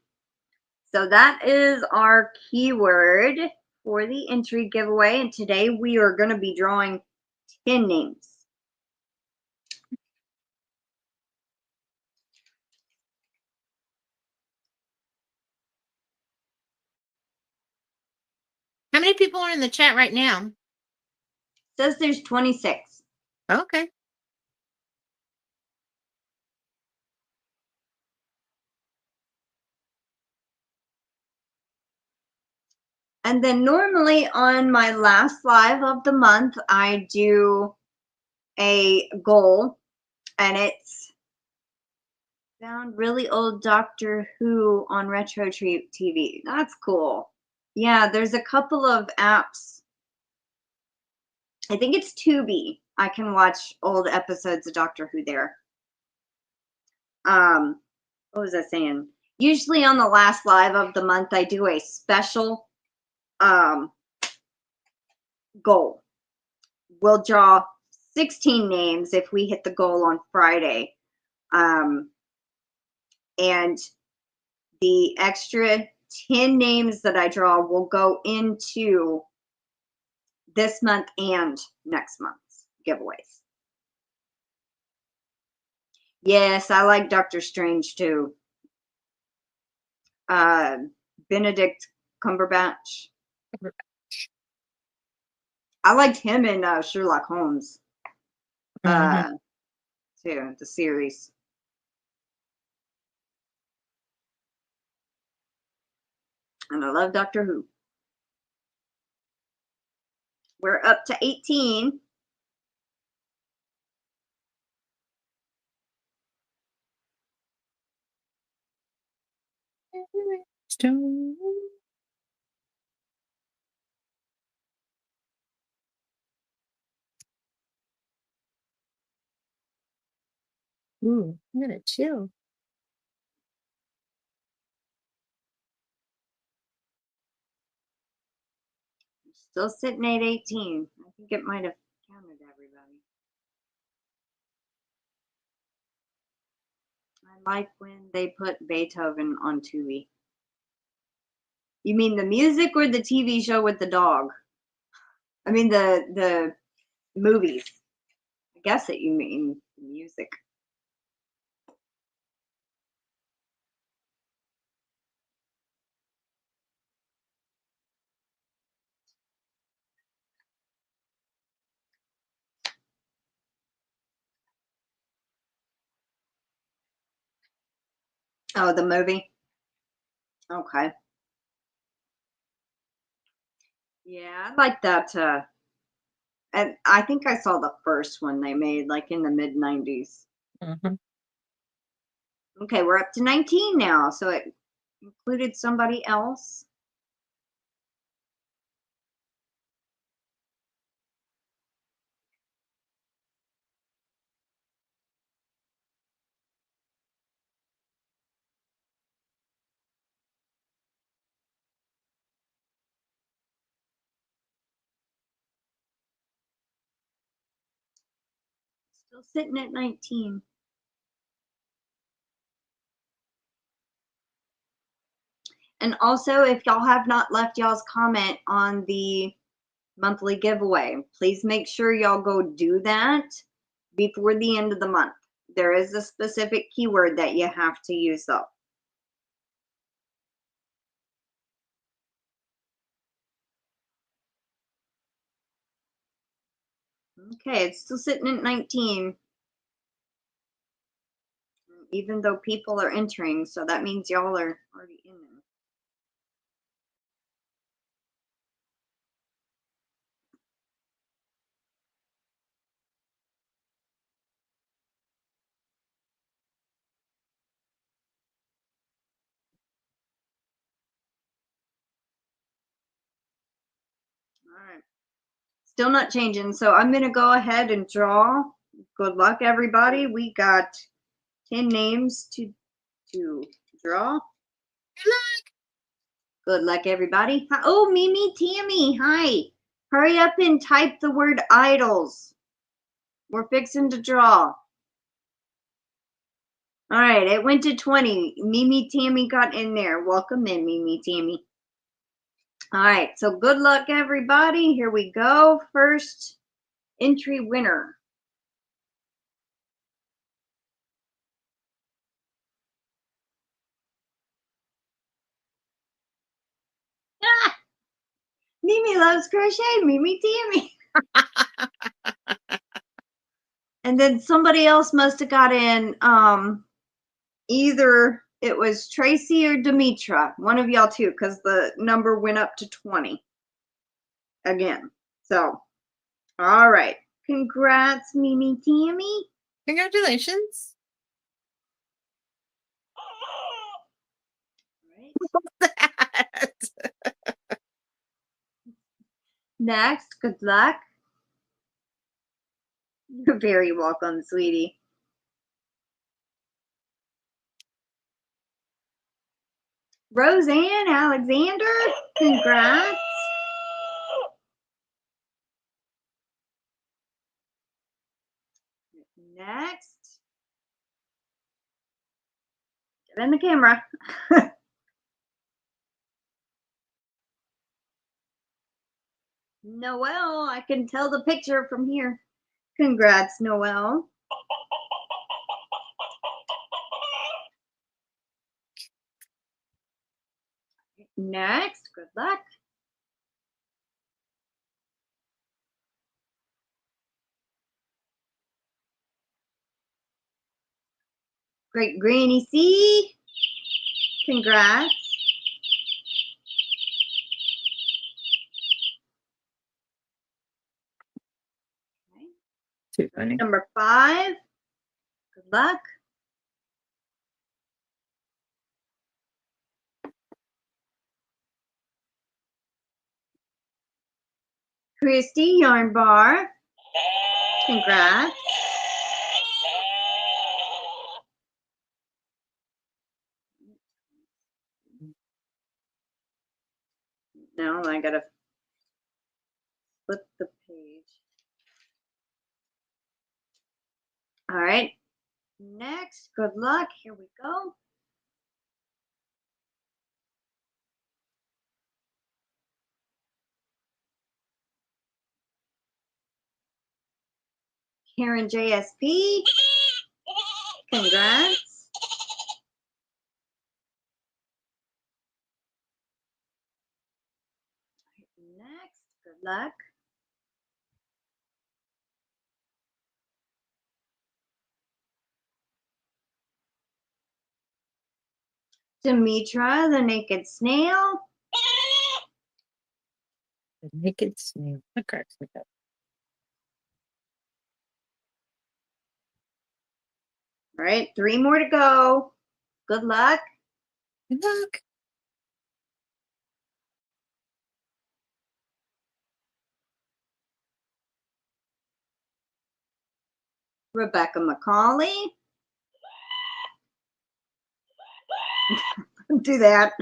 So that is our keyword for the entry giveaway. And today we are going to be drawing 10 names. How many people are in the chat right now? Says there's 26. Okay. And then normally on my last live of the month, I do a goal, and it's found really old Doctor Who on Retro TV. That's cool. Yeah, there's a couple of apps. I think it's Tubi. I can watch old episodes of Doctor Who there. What was I saying? Usually on the last live of the month, I do a special goal. We'll draw 16 names if we hit the goal on Friday. And the extra 10 names that I draw will go into this month and next month's giveaways. Yes, I like Doctor Strange too. Benedict Cumberbatch. I liked him in Sherlock Holmes. Too, the series. And I love Doctor Who. We're up to 18. Ooh, I'm gonna chill. Still sitting at 18. I think it might have counted everybody. I like when they put Beethoven on Tubi. You mean the music or the TV show with the dog? I mean the movies. I guess that you mean the music. Oh, the movie? Okay. Yeah, I like that. And I think I saw the first one they made, like in the mid-90s. Okay, we're up to 19 now, so it included somebody else. Still sitting at 19. And also, if y'all have not left y'all's comment on the monthly giveaway, please make sure y'all go do that before the end of the month. There is a specific keyword that you have to use though. Okay, it's still sitting at 19. Even though people are entering, so that means y'all are already in there. All right. Still not changing, so I'm going to go ahead and draw. Good luck, everybody. We got 10 names to draw. Good luck, everybody. Oh, MimiTammy, hi. Hurry up and type the word idols. We're fixing to draw. All right, it went to 20. MimiTammy got in there. Welcome in, MimiTammy. All right, so good luck, everybody. Here we go. First entry winner. Ah, Mimi loves crochet, MimiTammy. And then somebody else must have got in. Either it was Tracy or Demetra, one of y'all two, because the number went up to 20 again. So, all right. Congrats, MimiTammy. Congratulations. Next, good luck. You're very welcome, sweetie. RoseannAlexander, congrats. Next. in the camera. Noelle, I can tell the picture from here. Congrats, Noelle. Next, good luck. Great Granny C. Congrats. Too funny. Number 5. Good luck. Christy Yarn Bar. Congrats. Now I gotta flip the page. All right. Next, good luck. Here we go. Karen JSP. Congrats. Next, good luck. Demetra, the Naked Snail. The naked snail. That cracks me up. All right, 3 more to go. Good luck. Good luck. Rebecca McCauley. Do that.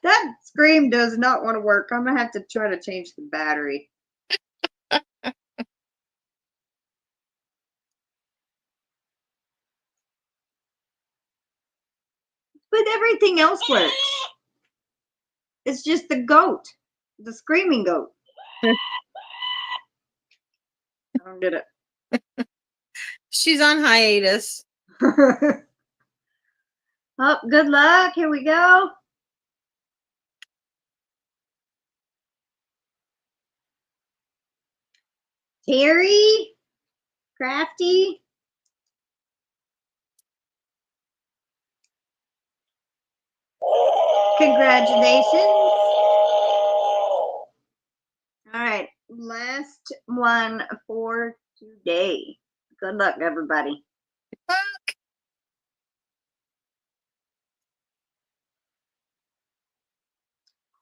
That scream does not want to work. I'm going to have to try to change the battery. But everything else works. It's just the goat. The screaming goat. I don't get it. She's on hiatus. Oh, good luck. Here we go. Terry. Crafty. Congratulations. All right. Last one for today. Good luck, everybody. Good luck.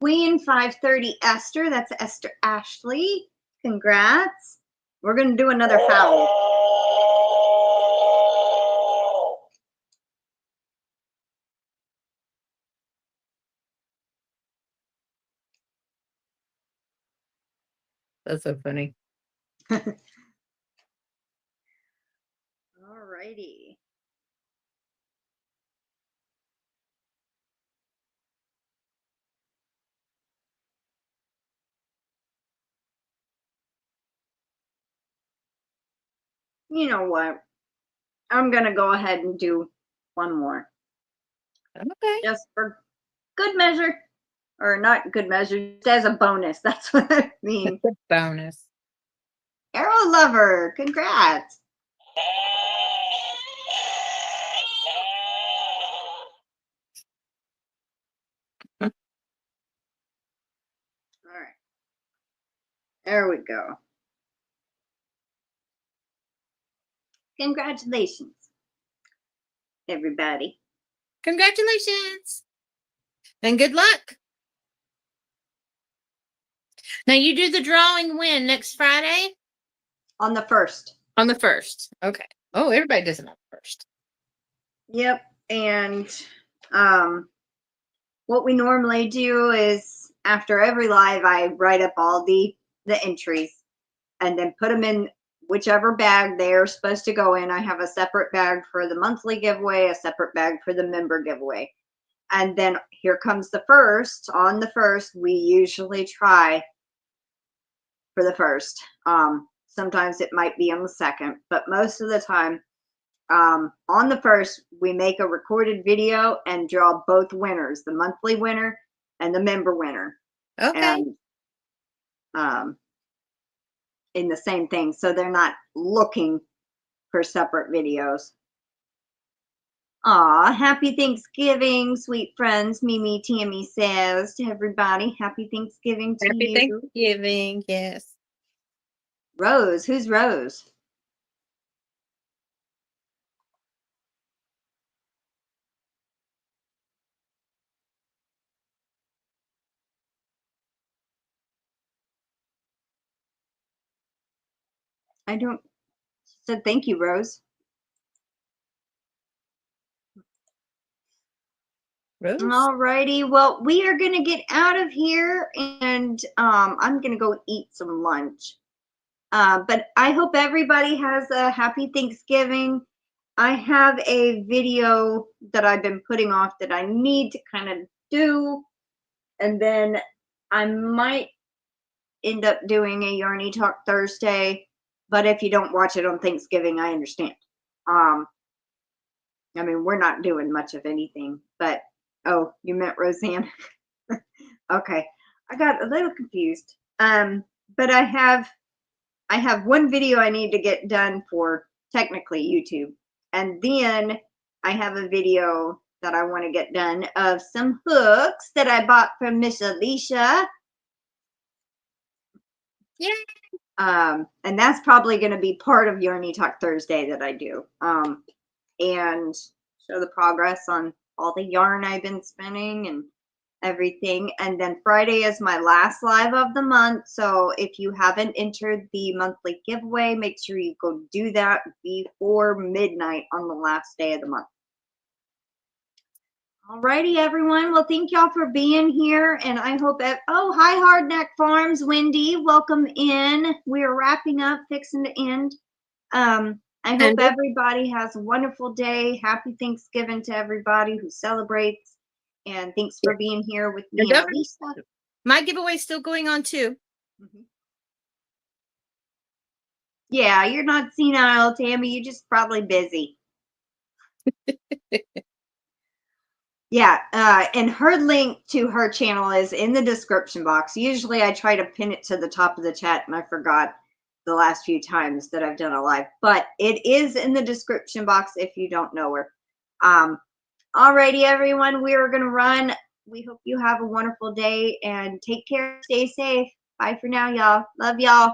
Queen 530 Esther. That's Esther Ashley. Congrats. We're going to do another foul. That's so funny. All righty. You know what? I'm going to go ahead and do one more. Okay. Just for good measure. Or not good measure, just as a bonus. That's what I mean. Good bonus. AeroLuvrr. Congrats. All right. There we go. Congratulations, everybody. Congratulations. And good luck. Now you do the drawing when? Next Friday? On the 1st. On the 1st. Okay. Oh, everybody does it on the 1st. Yep. And what we normally do is after every live, I write up all the entries and then put them in whichever bag they're supposed to go in. I have a separate bag for the monthly giveaway, a separate bag for the member giveaway. And then here comes the first. On the first, we usually try for the first. Sometimes it might be on the second, but most of the time, on the first, we make a recorded video and draw both winners, the monthly winner and the member winner. Okay. And in the same thing, so they're not looking for separate videos. Aw, happy Thanksgiving, sweet friends. MimiTammy says to everybody, happy Thanksgiving to Happy you. Thanksgiving. Yes. Rose, who's Rose? I don't, she said thank you, Rose. Rose. Alrighty, well, we are gonna get out of here, and I'm gonna go eat some lunch. But I hope everybody has a happy Thanksgiving. I have a video that I've been putting off that I need to kind of do, and then I might end up doing a Yarny Talk Thursday. But if you don't watch it on Thanksgiving, I understand. I mean, we're not doing much of anything, but oh, you meant Roseanne? Okay, I got a little confused. But I have one video I need to get done for technically YouTube, and then I have a video that I want to get done of some hooks that I bought from Miss Alishia. Yeah. And that's probably going to be part of Yarny Talk Thursday that I do. And show the progress on all the yarn I've been spinning and everything. And then Friday is my last live of the month. So if you haven't entered the monthly giveaway, make sure you go do that before midnight on the last day of the month. Alrighty, everyone. Well, thank y'all for being here. And I hope that, oh, hi, Hardneck Farms, Wendy. Welcome in. We're wrapping up, fixing to end. I hope everybody has a wonderful day. Happy Thanksgiving to everybody who celebrates. And thanks for being here with me and Lisa. My giveaway is still going on too. Yeah, you're not senile, Tammy. You're just probably busy. Yeah, and her link to her channel is in the description box. Usually I try to pin it to the top of the chat, and I forgot the last few times that I've done a live. But it is in the description box if you don't know her. Alrighty, everyone, we are going to run. We hope you have a wonderful day, and take care. Stay safe. Bye for now, y'all. Love y'all.